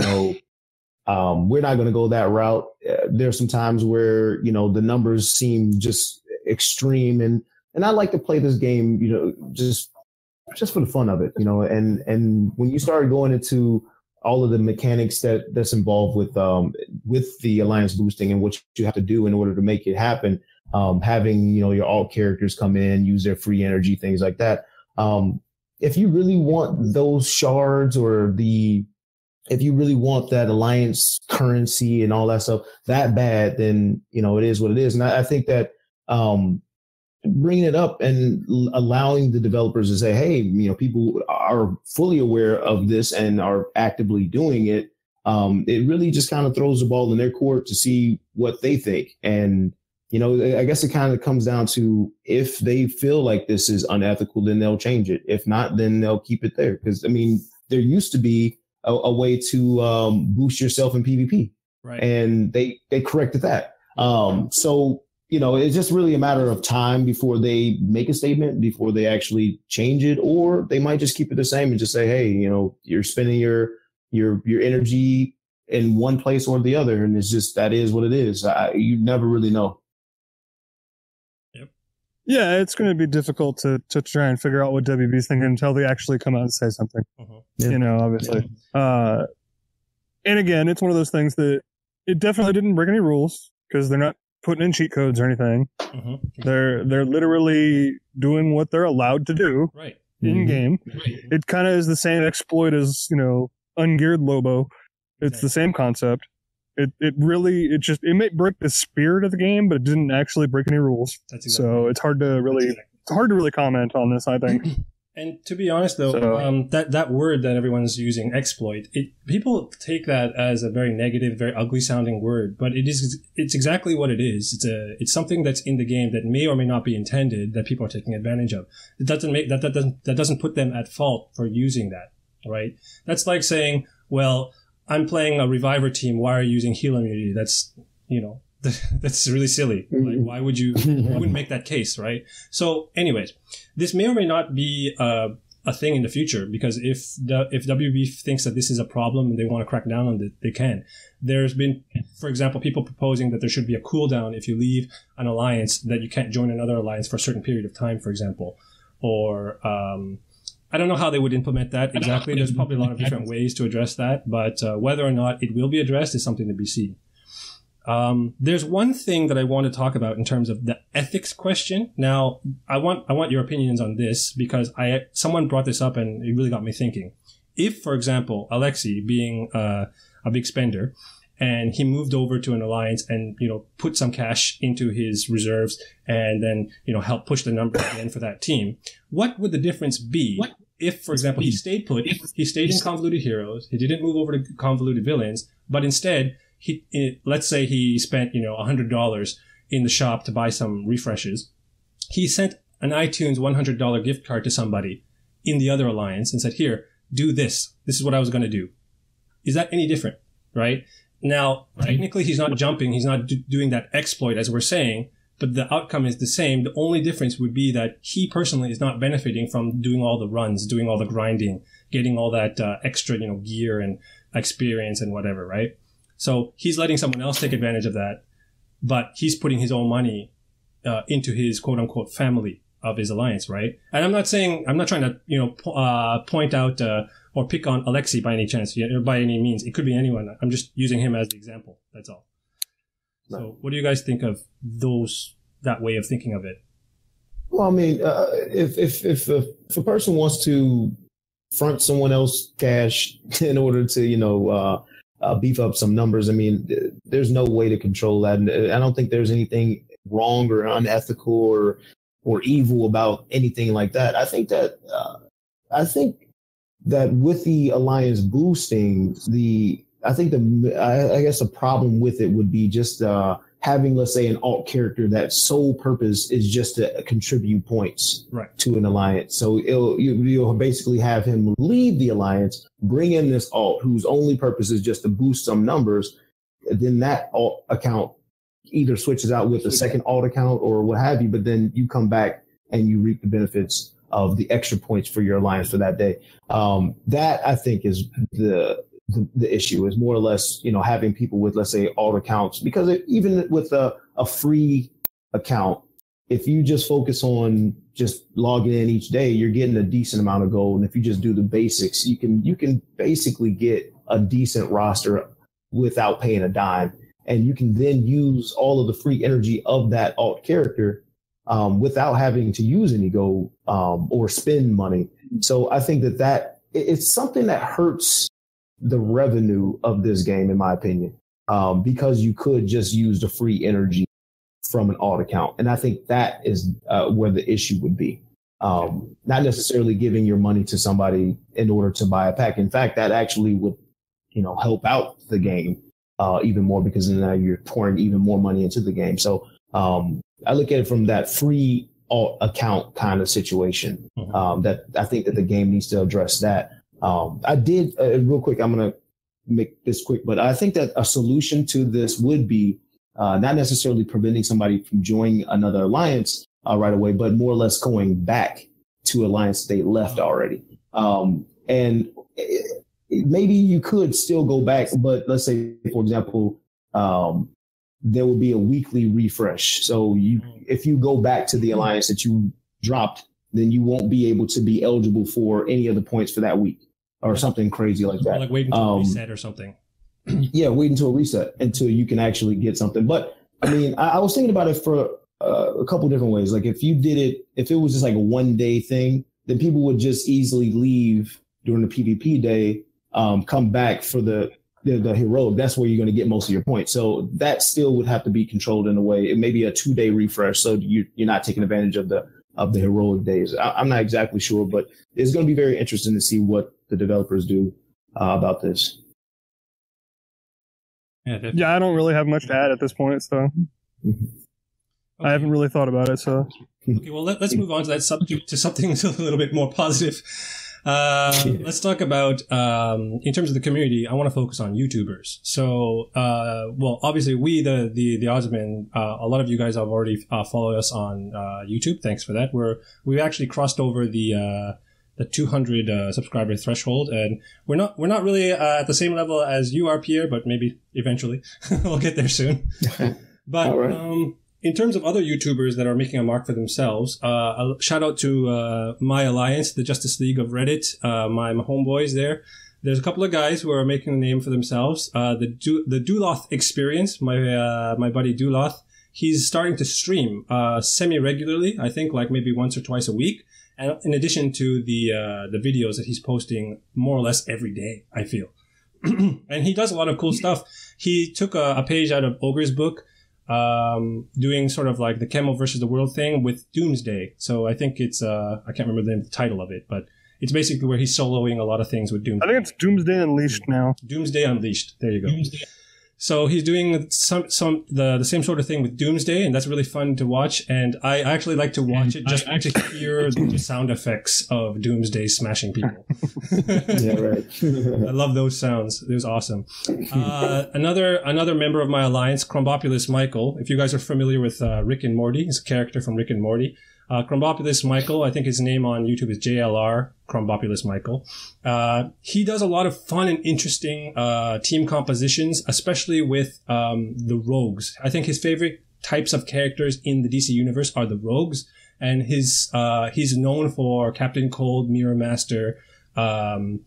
we're not going to go that route. There's some times where, the numbers seem just extreme. And I like to play this game, just for the fun of it, and when you start going into all of the mechanics that's involved with the alliance boosting and what you have to do in order to make it happen, having, your alt characters come in, use their free energy, things like that. If you really want those shards if you really want that alliance currency and all that stuff that bad, then, it is what it is. And I think that bringing it up and allowing the developers to say, hey, people are fully aware of this and are actively doing it. It really just kind of throws the ball in their court to see what they think. And, I guess it kind of comes down to if they feel like this is unethical, then they'll change it. If not, then they'll keep it there. Because, there used to be a way to boost yourself in PvP. Right. And they corrected that. So, it's just really a matter of time before they make a statement, before they actually change it, or they might just keep it the same and just say, hey, you're spending your energy in one place or the other. And it's just, that is what it is. You never really know. Yeah, it's going to be difficult to try and figure out what WB's thinking until they actually come out and say something. Yeah. Obviously. Yeah. And again, it's one of those things that it definitely didn't break any rules because they're not putting in cheat codes or anything. They're literally doing what they're allowed to do in game. Right. It kind of is the same exploit as ungeared Lowbo. It's the same concept. It may break the spirit of the game, but it didn't actually break any rules. So it's hard to really comment on this, I think. And to be honest, though, that word that everyone's using, exploit, people take that as a very negative, very ugly sounding word, but it's exactly what it is. It's something that's in the game that may or may not be intended that people are taking advantage of. It doesn't put them at fault for using that, right? That's like saying, well, I'm playing a reviver team. Why are you using heal immunity? That's, that's really silly. Like, why would you wouldn't make that case, right? So anyways, this may or may not be a thing in the future because if WB thinks that this is a problem and they want to crack down on it, they can. There's been, for example, people proposing that there should be a cooldown if you leave an alliance, that you can't join another alliance for a certain period of time, for example. Or, I don't know how they would implement that exactly. There's probably a lot of different ways to address that, but whether or not it will be addressed is something to be seen. There's one thing that I want to talk about in terms of the ethics question. Now, I want your opinions on this because someone brought this up and it really got me thinking. If, for example, Alexi being a big spender and he moved over to an alliance and, put some cash into his reserves and then, help push the number again for that team, what would the difference be? If, for example, he stayed put, he stayed in Convoluted Heroes, he didn't move over to Convoluted Villains, but instead, let's say he spent, $100 in the shop to buy some refreshes. He sent an iTunes $100 gift card to somebody in the other alliance and said, here, do this. This is what I was going to do. Is that any different? Right? Now, technically, he's not jumping. He's not doing that exploit, as we're saying, but the outcome is the same. The only difference would be that he personally is not benefiting from doing all the runs, doing all the grinding, getting all that extra, gear and experience and whatever, right? So he's letting someone else take advantage of that, but he's putting his own money into his quote unquote family of his alliance, right? And I'm not trying to, point out or pick on Alexi by any chance, by any means. It could be anyone. I'm just using him as the example. That's all. So what do you guys think of that way of thinking of it? Well, I mean, if a person wants to front someone else cash in order to beef up some numbers, I mean, there's no way to control that, and I don't think there's anything wrong or unethical or evil about anything like that. I think that with the alliance boosting, I guess the problem with it would be just having, let's say, an alt character that's sole purpose is just to contribute points to an alliance. So you'll basically have him leave the alliance, bring in this alt whose only purpose is just to boost some numbers. Then that alt account either switches out with a second alt account or what have you, but then you come back and you reap the benefits of the extra points for your alliance for that day. That I think is the issue, is more or less, having people with, let's say, alt accounts, because even with a free account, if you just focus on just logging in each day, you're getting a decent amount of gold. And if you just do the basics, you can basically get a decent roster without paying a dime. And you can then use all of the free energy of that alt character without having to use any gold or spend money. So I think that it's something that hurts the revenue of this game, in my opinion, because you could just use the free energy from an alt account. And I think that is where the issue would be. Not necessarily giving your money to somebody in order to buy a pack. In fact, that actually would, help out the game even more, because now you're pouring even more money into the game. So I look at it from that free alt account kind of situation. That I think that the game needs to address that. I did real quick. I'm going to make this quick, but I think that a solution to this would be not necessarily preventing somebody from joining another alliance right away, but more or less going back to alliance they left already. And maybe you could still go back, but let's say, for example, there will be a weekly refresh. So if you go back to the alliance that you dropped, then you won't be able to be eligible for any of the points for that week or something crazy like that. Or like wait until a reset or something. Yeah, wait until a reset until you can actually get something. But I mean, I was thinking about it for a couple different ways. Like if it was just like a 1 day thing, then people would just easily leave during the PvP day, come back for the heroic. That's where you're going to get most of your points. So that still would have to be controlled in a way. It may be a 2 day refresh, so you're not taking advantage of the heroic days. I'm not exactly sure, but it's going to be very interesting to see what the developers do about this. Yeah, I don't really have much to add at this point, so I haven't really thought about it. So okay, well, let's move on to that subject, to something a little bit more positive. Let's talk about, in terms of the community, I want to focus on YouTubers. So, well, obviously we, the Osman, a lot of you guys have already followed us on YouTube. Thanks for that. We've actually crossed over the 200 subscriber threshold, and we're not really at the same level as you are, Pierre, but maybe eventually we'll get there soon. But right. In terms of other YouTubers that are making a mark for themselves, a shout out to my alliance, the Justice League of Reddit, my homeboys there. There's a couple of guys who are making a name for themselves. The Duloth Experience, my buddy Duloth, he's starting to stream semi-regularly, I think like maybe once or twice a week. And in addition to the videos that he's posting more or less every day, I feel. And he does a lot of cool stuff. He took a page out of Ogre's book, doing sort of like the Chemo versus the World thing with Doomsday. So I think it's, I can't remember the title of it, but it's basically where he's soloing a lot of things with Doomsday. I think it's Doomsday Unleashed now. Doomsday Unleashed. There you go. Doomsday. So he's doing the same sort of thing with Doomsday, and that's really fun to watch. And I actually like to watch it just to hear the sound effects of Doomsday smashing people. Yeah, right. I love those sounds. It was awesome. Another member of my alliance, Chrombopulous Michael. If you guys are familiar with Rick and Morty, he's a character from Rick and Morty. Chrombopulous Michael, I think his name on YouTube is JLR, Chrombopulous Michael. He does a lot of fun and interesting team compositions, especially with the rogues. I think his favorite types of characters in the DC universe are the rogues, and he's known for Captain Cold, Mirror Master, and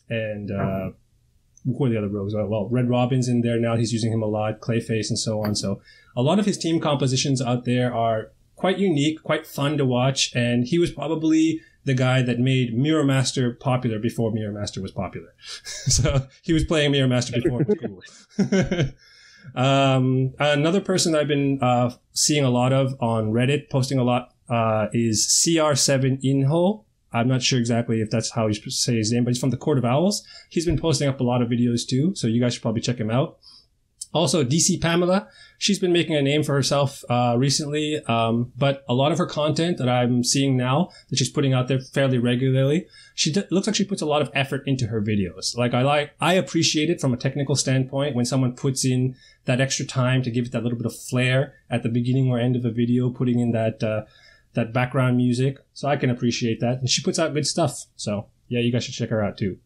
who are the other rogues? Well, Red Robin's in there now. He's using him a lot, Clayface and so on. So a lot of his team compositions out there are quite unique, quite fun to watch, and he was probably the guy that made Mirror Master popular before Mirror Master was popular. So he was playing Mirror Master before it was cool. Another person I've been seeing a lot of on Reddit, posting a lot, is CR7 Inho. I'm not sure exactly if that's how you say his name, but he's from the Court of Owls. He's been posting up a lot of videos too, so you guys should probably check him out. Also, DC Pamela, she's been making a name for herself recently, but a lot of her content that I'm seeing now that she's putting out there fairly regularly, looks like she puts a lot of effort into her videos. I appreciate it from a technical standpoint when someone puts in that extra time to give it that little bit of flair at the beginning or end of a video, putting in that background music. So I can appreciate that. And she puts out good stuff. So yeah, you guys should check her out too.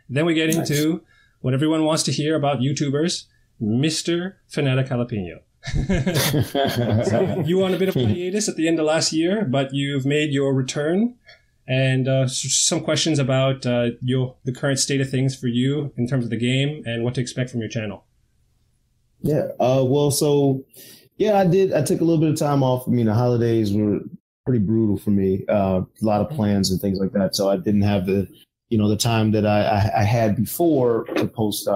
Then we get into what everyone wants to hear about YouTubers. Mr. FanaticJalapeno. So you were on a bit of hiatus at the end of last year, but you've made your return, and some questions about the current state of things for you in terms of the game and what to expect from your channel. Yeah. I took a little bit of time off. I mean, the holidays were pretty brutal for me. A lot of plans and things like that, so I didn't have the time that I had before to post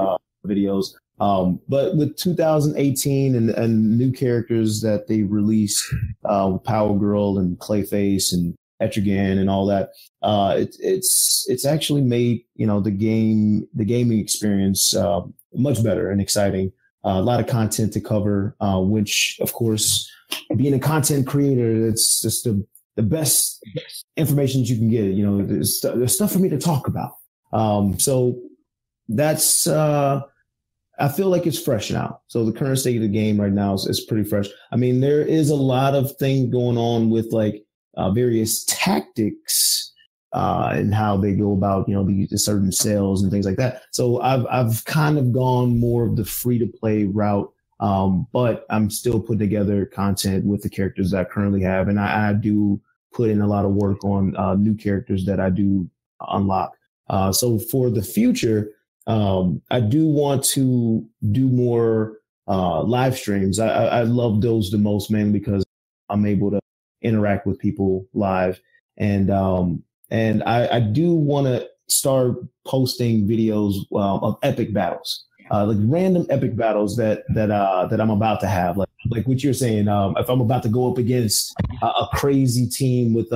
videos. But with 2018 and new characters that they released, with Power Girl and Clayface and Etrigan and all that, it's actually made, the gaming experience, much better and exciting. A lot of content to cover, which of course, being a content creator, it's just the best information that you can get. There's stuff for me to talk about. So that's, I feel like it's fresh now. So the current state of the game right now is pretty fresh. I mean, there is a lot of things going on with various tactics and how they go about, the certain sales and things like that. So I've kind of gone more of the free to play route, but I'm still putting together content with the characters that I currently have, and I do put in a lot of work on new characters that I do unlock. So for the future, I do want to do more live streams. I love those the most, mainly because I'm able to interact with people live, and I do want to start posting videos of epic battles, like random epic battles that I'm about to have, like what you're saying. If I'm about to go up against a crazy team with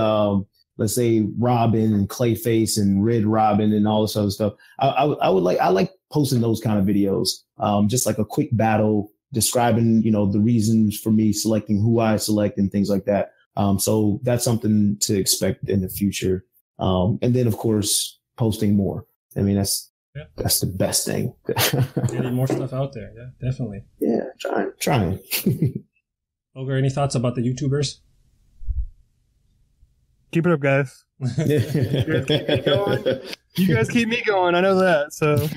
let's say Robin and Clayface and Red Robin and all this other stuff, I like posting those kind of videos, just like a quick battle describing, the reasons for me selecting who I select and things like that. So that's something to expect in the future. And then of course, posting more. I mean, that's the best thing. Getting more stuff out there. Yeah, definitely. Yeah. Trying. Ogre, any thoughts about the YouTubers? Keep it up, guys. You guys keep me going. I know that. So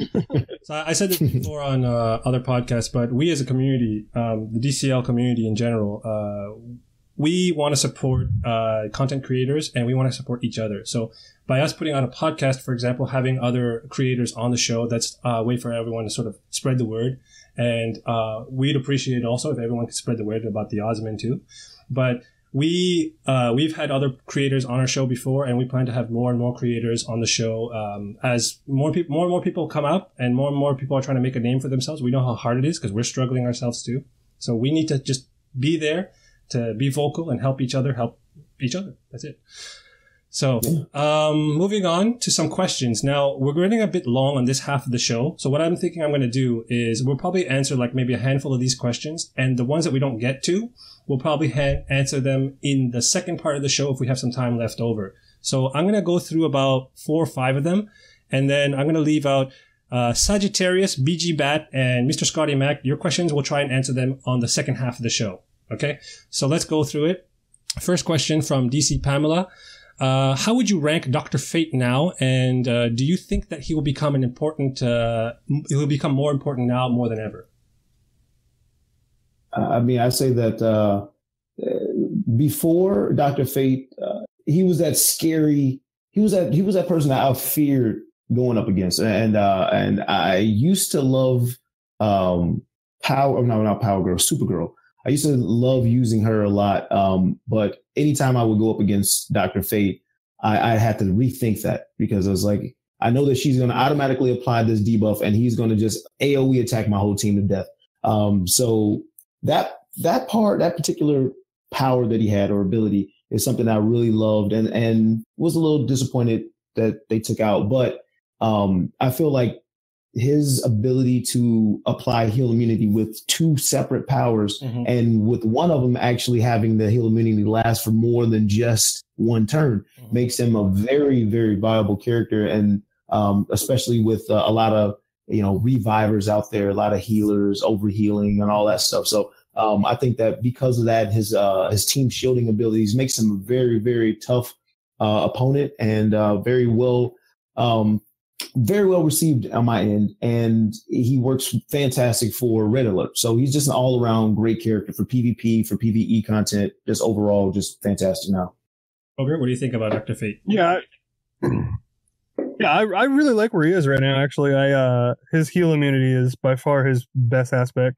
I said this before on other podcasts, but we as a community, the DCL community in general, we want to support content creators, and we want to support each other. So by us putting out a podcast, for example, having other creators on the show, that's a way for everyone to sort of spread the word. And we'd appreciate it also if everyone could spread the word about the Osman too. But we've had other creators on our show before, and we plan to have more and more creators on the show as more and more people come up, and more people are trying to make a name for themselves. We know how hard it is because we're struggling ourselves too. So we need to just be there to be vocal and help each other. That's it. So, moving on to some questions. Now, we're running a bit long on this half of the show. So what I'm thinking I'm going to do is we'll probably answer maybe a handful of these questions, and the ones that we don't get to, we'll probably answer them in the second part of the show if we have some time left over. So I'm going to go through about 4 or 5 of them, and then I'm going to leave out Sagittarius, BG Bat, and Mr. Scotty Mac. Your questions, we'll try and answer them on the second half of the show. Okay, so let's go through it. First question from DC Pamela. How would you rank Dr. Fate now? And do you think that he will become he will become more important now more than ever? I mean, I say that before Dr. Fate, he was that scary. He was that person that I feared going up against, and I used to love Supergirl. I used to love using her a lot. But anytime I would go up against Dr. Fate, I had to rethink that because I was like, I know that she's going to automatically apply this debuff and he's going to just AoE attack my whole team to death. So that particular power that he had or ability is something I really loved and was a little disappointed that they took out. But I feel like his ability to apply heal immunity with two separate powers and with one of them actually having the heal immunity last for more than just one turn makes him a very, very viable character. And especially with a lot of, revivers out there, a lot of healers, overhealing and all that stuff. So I think that because of that, his team shielding abilities makes him a very, very tough opponent and very well received on my end. And he works fantastic for Red Alert. So he's just an all around great character for PvP, for PvE content, just overall, just fantastic now. Ogre, what do you think about Dr. Fate? Yeah, I really like where he is right now. Actually, his heal immunity is by far his best aspect,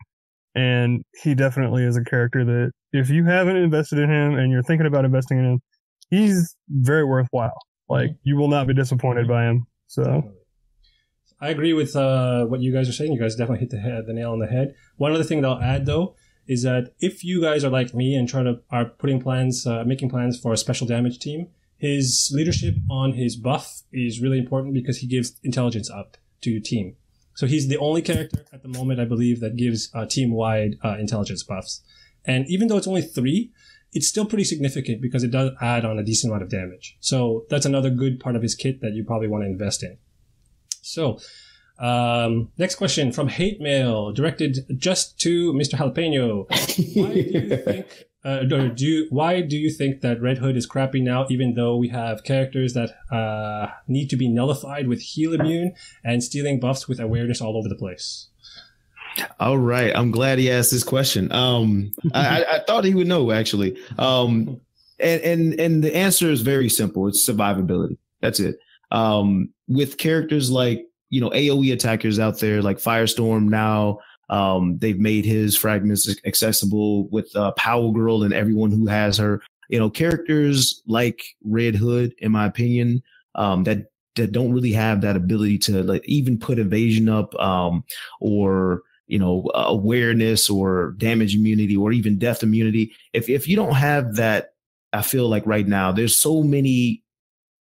and he definitely is a character that if you haven't invested in him and you're thinking about investing in him, he's very worthwhile. Like you will not be disappointed by him. So, definitely. I agree with what you guys are saying. You guys definitely hit the nail on the head. One other thing that I'll add though is that if you guys are like me and are putting plans, making plans for a special damage team. His leadership on his buff is really important because he gives intelligence up to your team. So he's the only character at the moment, I believe, that gives team-wide intelligence buffs. And even though it's only 3, it's still pretty significant because it does add on a decent amount of damage. So that's another good part of his kit that you probably want to invest in. So next question from Hate Mail, directed just to Mr. Jalapeno. Why do you think that Red Hood is crappy now, even though we have characters that need to be nullified with heal immune and stealing buffs with awareness all over the place? All right. I'm glad he asked this question. I thought he would know, actually. And the answer is very simple. It's survivability. That's it. With characters like, AoE attackers out there like Firestorm now, they've made his fragments accessible with Power Girl and everyone who has her. Characters like Red Hood, in my opinion, that don't really have that ability to even put evasion up, or awareness or damage immunity or even death immunity. If you don't have that, I feel like right now there's so many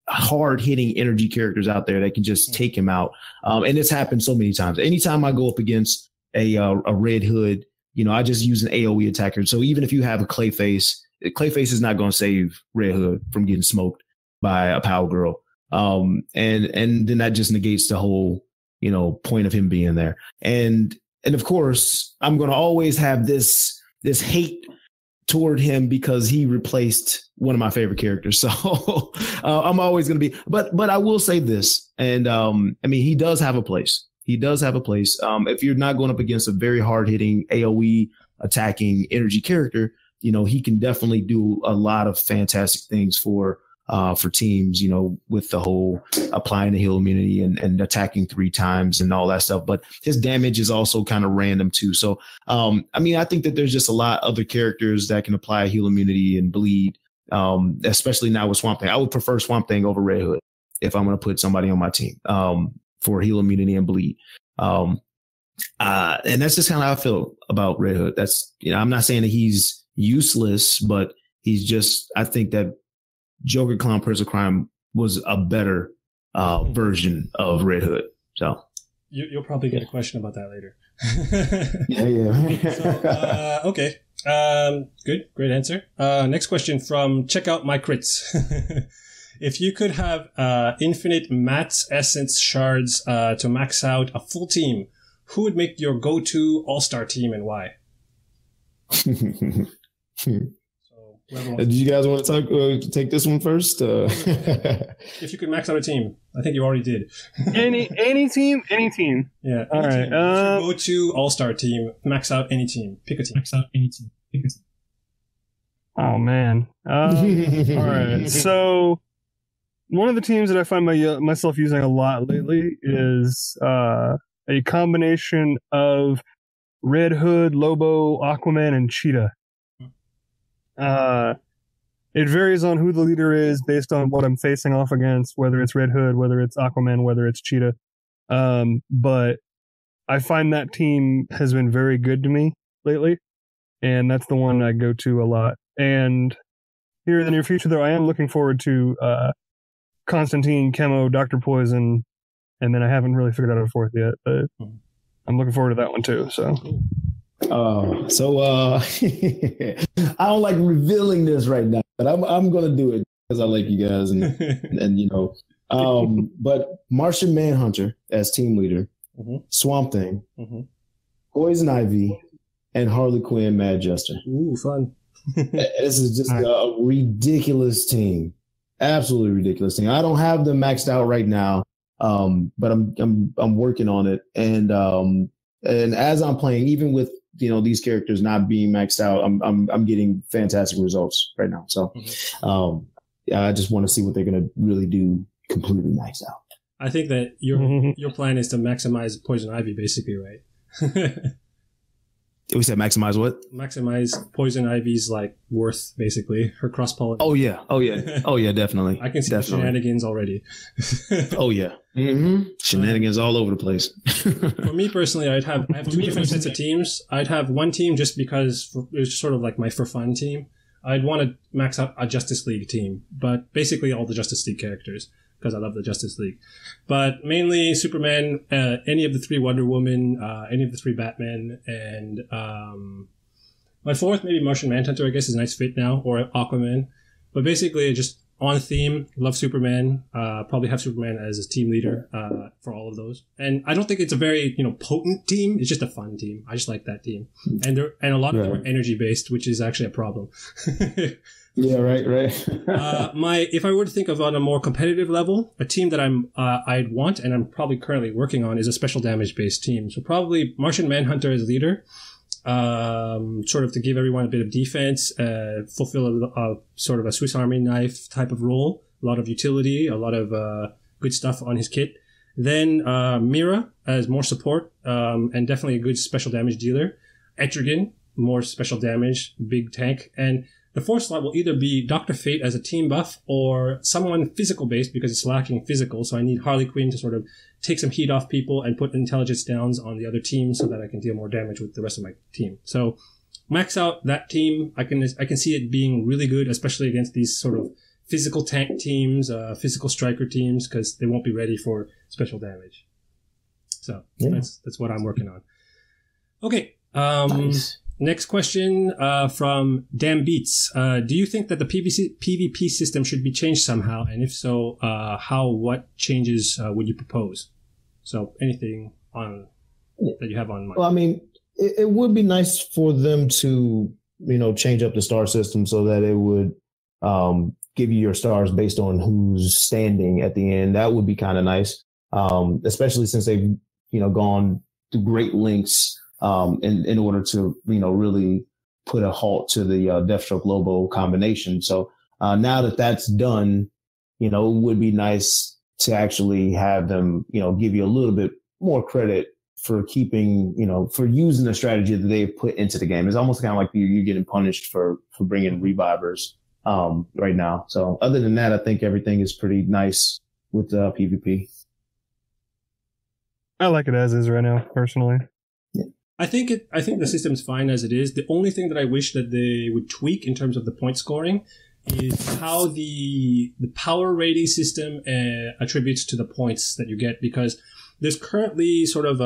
hard hitting energy characters out there that can just take him out. And it's happened so many times. Anytime I go up against a Red Hood, I just use an AoE attacker. So even if you have a Clayface is not going to save Red Hood from getting smoked by a Power Girl. And then that just negates the whole, point of him being there. And of course, I'm going to always have this hate toward him because he replaced one of my favorite characters. So I'm always going to be, but I will say this. And he does have a place. He does have a place. If you're not going up against a very hard hitting AoE attacking energy character, he can definitely do a lot of fantastic things for teams, with the whole applying the heal immunity and attacking 3 times and all that stuff. But his damage is also kind of random too. So, I think that there's just a lot of other characters that can apply heal immunity and bleed, especially now with Swamp Thing. I would prefer Swamp Thing over Red Hood if I'm going to put somebody on my team for heal immunity and bleed. And that's just kind of how I feel about Red Hood. That's, I'm not saying that he's useless, but he's just, I think that Joker Clown Prince of Crime was a better version of Red Hood. So you'll probably get a question about that later. Yeah. So, okay. Good. Great answer. Next question from Check Out My Crits. If you could have infinite Matt's Essence shards to max out a full team, who would make your go-to all-star team and why? Did you guys want to take this one first? If you could max out a team, I think you already did. any team. Yeah. All right. Go to all-star team. Max out any team. Pick a team. Max out any team. Pick a team. Oh man. All right. So one of the teams that I find myself using a lot lately is a combination of Red Hood, Lowbo, Aquaman, and Cheetah. It varies on who the leader is based on what I'm facing off against, whether it's Red Hood, whether it's Aquaman, whether it's Cheetah. But I find that team has been very good to me lately, and that's the one I go to a lot. And here in the near future, though, I am looking forward to Constantine, Chemo, Dr. Poison, and then I haven't really figured out a fourth yet, but I'm looking forward to that one too. So I don't like revealing this right now, but I'm gonna do it because I like you guys and you know. But Martian Manhunter as team leader, Swamp Thing, Poison Ivy, and Harley Quinn Mad Jester. Ooh, fun. This is just a ridiculous team. Absolutely ridiculous team. I don't have them maxed out right now. But I'm working on it. And as I'm playing, even with, you know, these characters not being maxed out, I'm getting fantastic results right now. So, I just want to see what they're going to really do completely maxed out. I think that your plan is to maximize Poison Ivy, basically, right? We said maximize what? Maximize Poison Ivy's like worth, basically, her cross pollination. Oh yeah, definitely. I can see the shenanigans already. Oh yeah, shenanigans all over the place. For me personally, I have two different sets of teams. I'd have one team just because it's sort of like my for fun team. I'd want to max out a Justice League team, but basically all the Justice League characters, because I love the Justice League. But mainly Superman, any of the three Wonder Woman, any of the three Batman, and my fourth, maybe Martian Manhunter, I guess, is a nice fit now, or Aquaman. But basically, just on theme, love Superman, probably have Superman as a team leader for all of those. And I don't think it's a very, potent team. It's just a fun team. I just like that team. And a lot of them are energy-based, which is actually a problem. Yeah, right. If I were to think of on a more competitive level, a team that I'd want and I'm probably currently working on is a special damage based team. So probably Martian Manhunter as leader, sort of to give everyone a bit of defense, fulfill a sort of a Swiss Army knife type of role, a lot of utility, a lot of good stuff on his kit. Then Mira as more support, and definitely a good special damage dealer. Etrigan, more special damage, big tank, and the fourth slot will either be Dr. Fate as a team buff or someone physical based because it's lacking physical. So I need Harley Quinn to sort of take some heat off people and put intelligence downs on the other team so that I can deal more damage with the rest of my team. So max out that team. I can see it being really good, especially against these sort of physical tank teams, physical striker teams, because they won't be ready for special damage. So that's what I'm working on. Okay. Nice. Next question from Dan Beats. Do you think that the PvP system should be changed somehow? And if so, what changes would you propose? So anything that you have on mind? Well, I mean, it would be nice for them to, change up the star system so that it would give you your stars based on who's standing at the end. That would be kind of nice, especially since they've, gone to great lengths in order to, really put a halt to the Deathstroke Lowbo combination. So now that that's done, it would be nice to actually have them, give you a little bit more credit for keeping, for using the strategy that they've put into the game. It's almost kind of like you're getting punished for bringing revivers right now. So other than that, I think everything is pretty nice with PvP. I like it as is right now, personally. I think the system's fine as it is. The only thing that I wish that they would tweak in terms of the point scoring is how the power rating system attributes to the points that you get, because there's currently sort of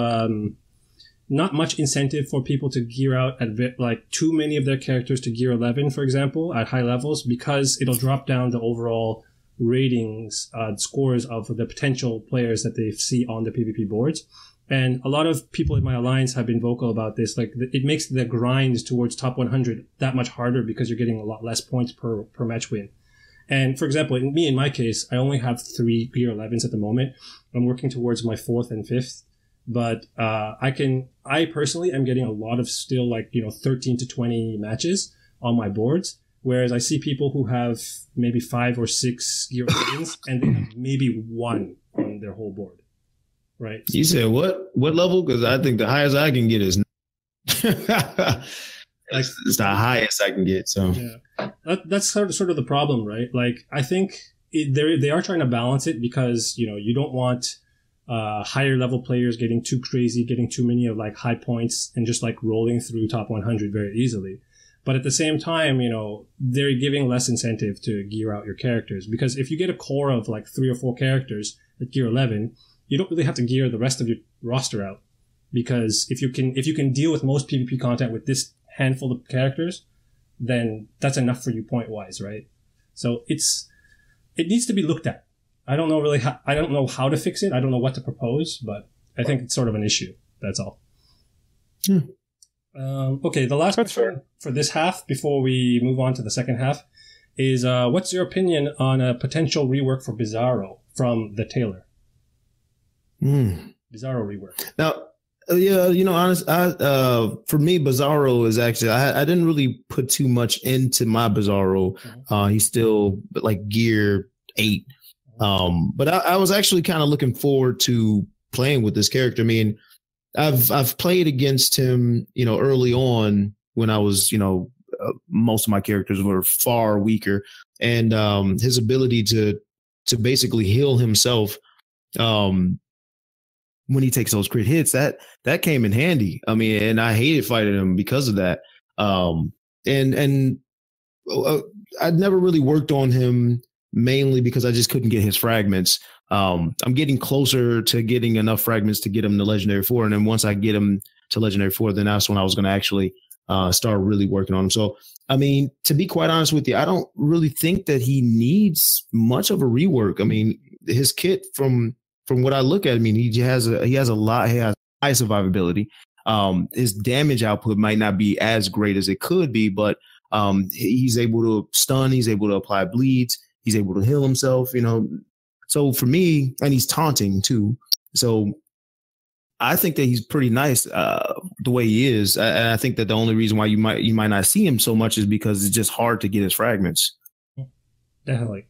not much incentive for people to gear out at too many of their characters to gear 11, for example, at high levels, because it'll drop down the overall ratings, scores of the potential players that they see on the PvP boards. And a lot of people in my alliance have been vocal about this. Like, it makes the grind towards top 100 that much harder because you're getting a lot less points per match win. And for example, in my case, I only have 3 gear 11s at the moment. I'm working towards my 4th and 5th. But I personally am getting a lot of still 13 to 20 matches on my boards. Whereas I see people who have maybe 5 or 6 gear 11s and they have maybe 1 on their whole board. Right. You said what level? Because I think the highest I can get is It's the highest I can get. So yeah, that's sort of the problem, right? Like, I think they are trying to balance it because, you know, you don't want higher level players getting too crazy, getting too many of like high points and just like rolling through top 100 very easily. But at the same time, you know, they're giving less incentive to gear out your characters, because if you get a core of like 3 or 4 characters at gear 11, you don't really have to gear the rest of your roster out, because if you can deal with most PvP content with this handful of characters, then that's enough for you point wise, right? So it needs to be looked at. I don't know really I don't know how to fix it. I don't know what to propose, but I think it's sort of an issue. That's all. Okay, the last question for this half before we move on to the second half is, what's your opinion on a potential rework for Bizarro from the Tailor? Bizarro rework. Now, yeah, you know, for me, Bizarro is actually, I didn't really put too much into my Bizarro. He's still like gear 8. But I was actually kind of looking forward to playing with this character. I mean, I've played against him, you know, early on when I was, you know, most of my characters were far weaker, and his ability to basically heal himself when he takes those crit hits, that came in handy. I mean, and I hated fighting him because of that. And I'd never really worked on him, mainly because I just couldn't get his fragments. I'm getting closer to getting enough fragments to get him to Legendary 4. And then once I get him to Legendary 4, then that's when I was going to actually start really working on him. So, I mean, to be quite honest with you, I don't really think that he needs much of a rework. I mean, his kit, from what I look at, I mean, he has high survivability. His damage output might not be as great as it could be, but he's able to stun, he's able to apply bleeds, he's able to heal himself, you know. So for me, and he's taunting too. So I think that he's pretty nice the way he is. And I think that the only reason why you might not see him so much is because it's just hard to get his fragments. Definitely.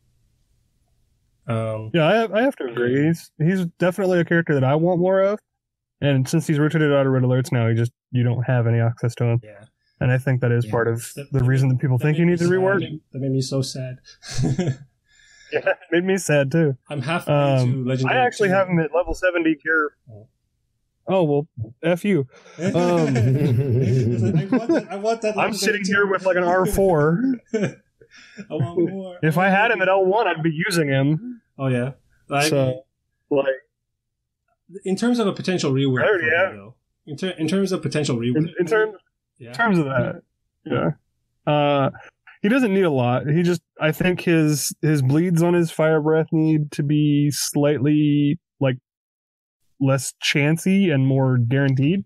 Yeah, I have to agree. He's definitely a character that I want more of. And since he's rotated out of red alerts now, you don't have any access to him. Yeah. And I think that is part of the reason that people think he needs a rework. That made me so sad. Yeah, it made me sad too. I'm halfway to Legendary. I actually have him at level 70 gear. Oh, well, F you. I want that. I'm sitting here with like an R4. I want more. If I had him at L1, I'd be using him. Oh, yeah. So, like, in terms of a potential rework, though, in terms of potential rework, in terms of that, yeah. He doesn't need a lot. I think his bleeds on his fire breath need to be slightly like less chancy and more guaranteed.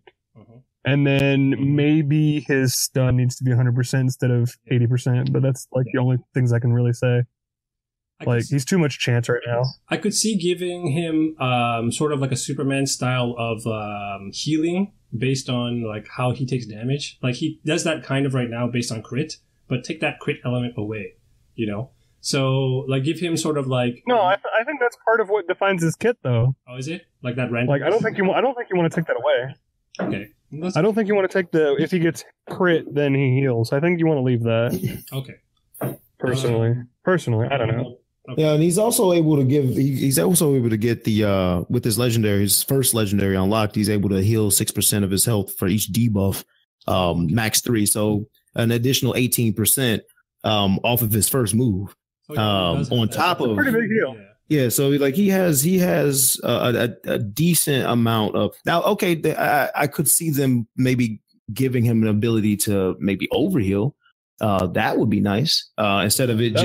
And then maybe his stun needs to be 100% instead of 80%. But that's like the only things I can really say. Like, he's too much chance right now. I could see giving him sort of like a Superman style of healing based on like how he takes damage. Like, he does that kind of right now based on crit, but take that crit element away, you know? So, like, give him sort of like... No, I think that's part of what defines his kit, though. Oh, is it? Like that random... Like, I don't think you want to take that away. Okay. I don't think you want to take if he gets crit, then he heals. I think you want to leave that. Okay. Personally, I don't know. Okay. Yeah, and he's also able to he's also able to get the, with his legendary, his first legendary unlocked, he's able to heal 6% of his health for each debuff, max 3. So an additional 18% off of his first move. On top of... Pretty big deal. Yeah, so like he has a decent amount of... Now, okay, I could see them maybe giving him an ability to maybe overheal. That would be nice. Instead of it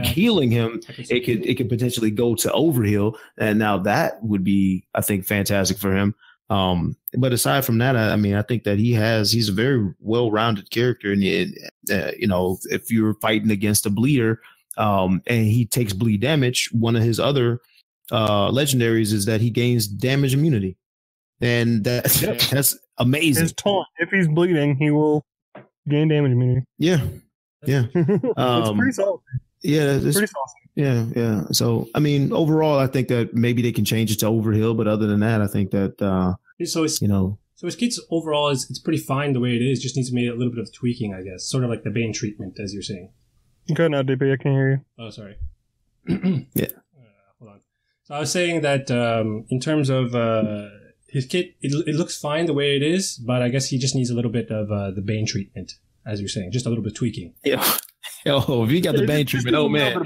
healing him, it could potentially go to overheal, and now that would be, I think, fantastic for him. But aside from that, I mean, I think that he's a very well-rounded character, and you know, if you're fighting against a bleeder, and he takes bleed damage, one of his other legendaries is that he gains damage immunity, and that's amazing. His taunt, if he's bleeding, he will gain damage immunity. Yeah. It's pretty solid. Yeah, it's pretty solid. Yeah. So, I mean, overall, I think that maybe they can change it to overheal, but other than that, I think that so it's, you know, So his kit overall it's pretty fine the way it is. Just needs to make a little bit of tweaking, I guess. Sort of like the Bane treatment, as you're saying. Okay, now DP, I can't hear you. Oh, sorry. Yeah. Hold on. So I was saying that in terms of his kit, it looks fine the way it is, but I guess he just needs a little bit of the Bane treatment, as you're saying, just a little bit of tweaking. Yeah. Oh, if you got the Bane treatment, oh man.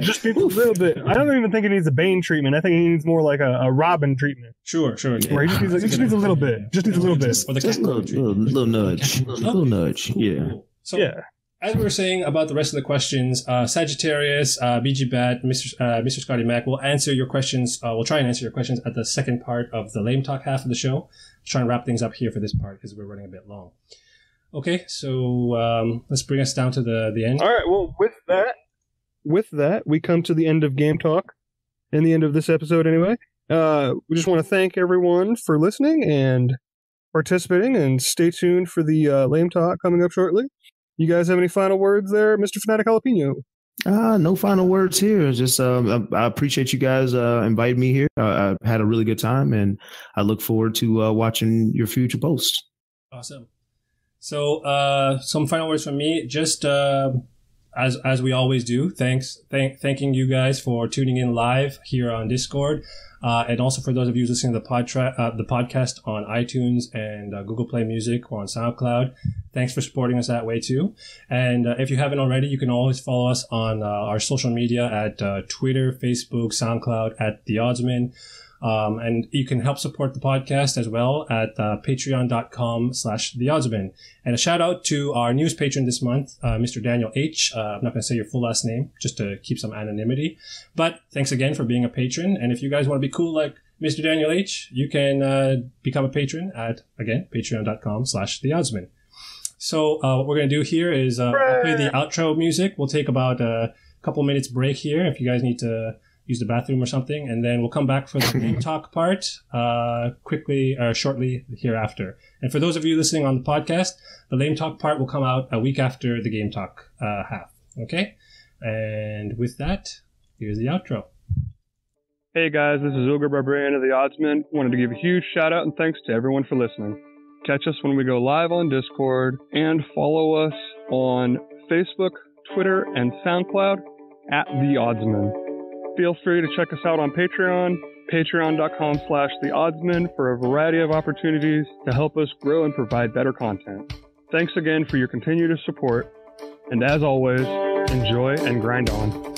Just needs a little bit. I don't even think he needs a Bane treatment. I think he needs more like a Robin treatment. Sure. Yeah. Where he just needs a little bit. Just needs a little bit. Just a little nudge. A little nudge. Yeah. So, as we were saying about the rest of the questions, Sagittarius, BG Bat, Mr. Scotty Mac will answer your questions. We'll try and answer your questions at the second part of the lame talk half of the show. Try and wrap things up here for this part because we're running a bit long. Okay, so let's bring us down to the end. All right. Well, with that, we come to the end of Game Talk, and the end of this episode anyway. We just want to thank everyone for listening and participating, and stay tuned for the lame talk coming up shortly. You guys have any final words there, Mr. FanaticJalapeno? No final words here. Just I appreciate you guys inviting me here. I had a really good time, and I look forward to watching your future posts. Awesome. So some final words from me. Just as we always do, thanking you guys for tuning in live here on Discord, and also for those of you listening to the podcast on iTunes and Google Play Music or on SoundCloud. Thanks for supporting us that way too. And if you haven't already, you can always follow us on our social media at Twitter, Facebook, SoundCloud at The Oddsman. And you can help support the podcast as well at patreon.com/theoddsman. And a shout out to our newest patron this month, Mr. Daniel H. I'm not going to say your full last name just to keep some anonymity. But thanks again for being a patron. And if you guys want to be cool like Mr. Daniel H., you can become a patron at, again, patreon.com/theoddsman. So what we're going to do here is I'll play the outro music. We'll take about a couple minutes break here if you guys need to use the bathroom or something, and then we'll come back for the game talk part shortly hereafter. And for those of you listening on the podcast, the lame talk part will come out a week after the game talk half. Okay? And with that, here's the outro. Hey guys, this is Ogre Barbarian of the Oddsman. Wanted to give a huge shout out and thanks to everyone for listening. Catch us when we go live on Discord, and follow us on Facebook, Twitter, and SoundCloud at The Oddsman. Feel free to check us out on Patreon, patreon.com/theoddsman, for a variety of opportunities to help us grow and provide better content. Thanks again for your continued support, and as always, enjoy and grind on.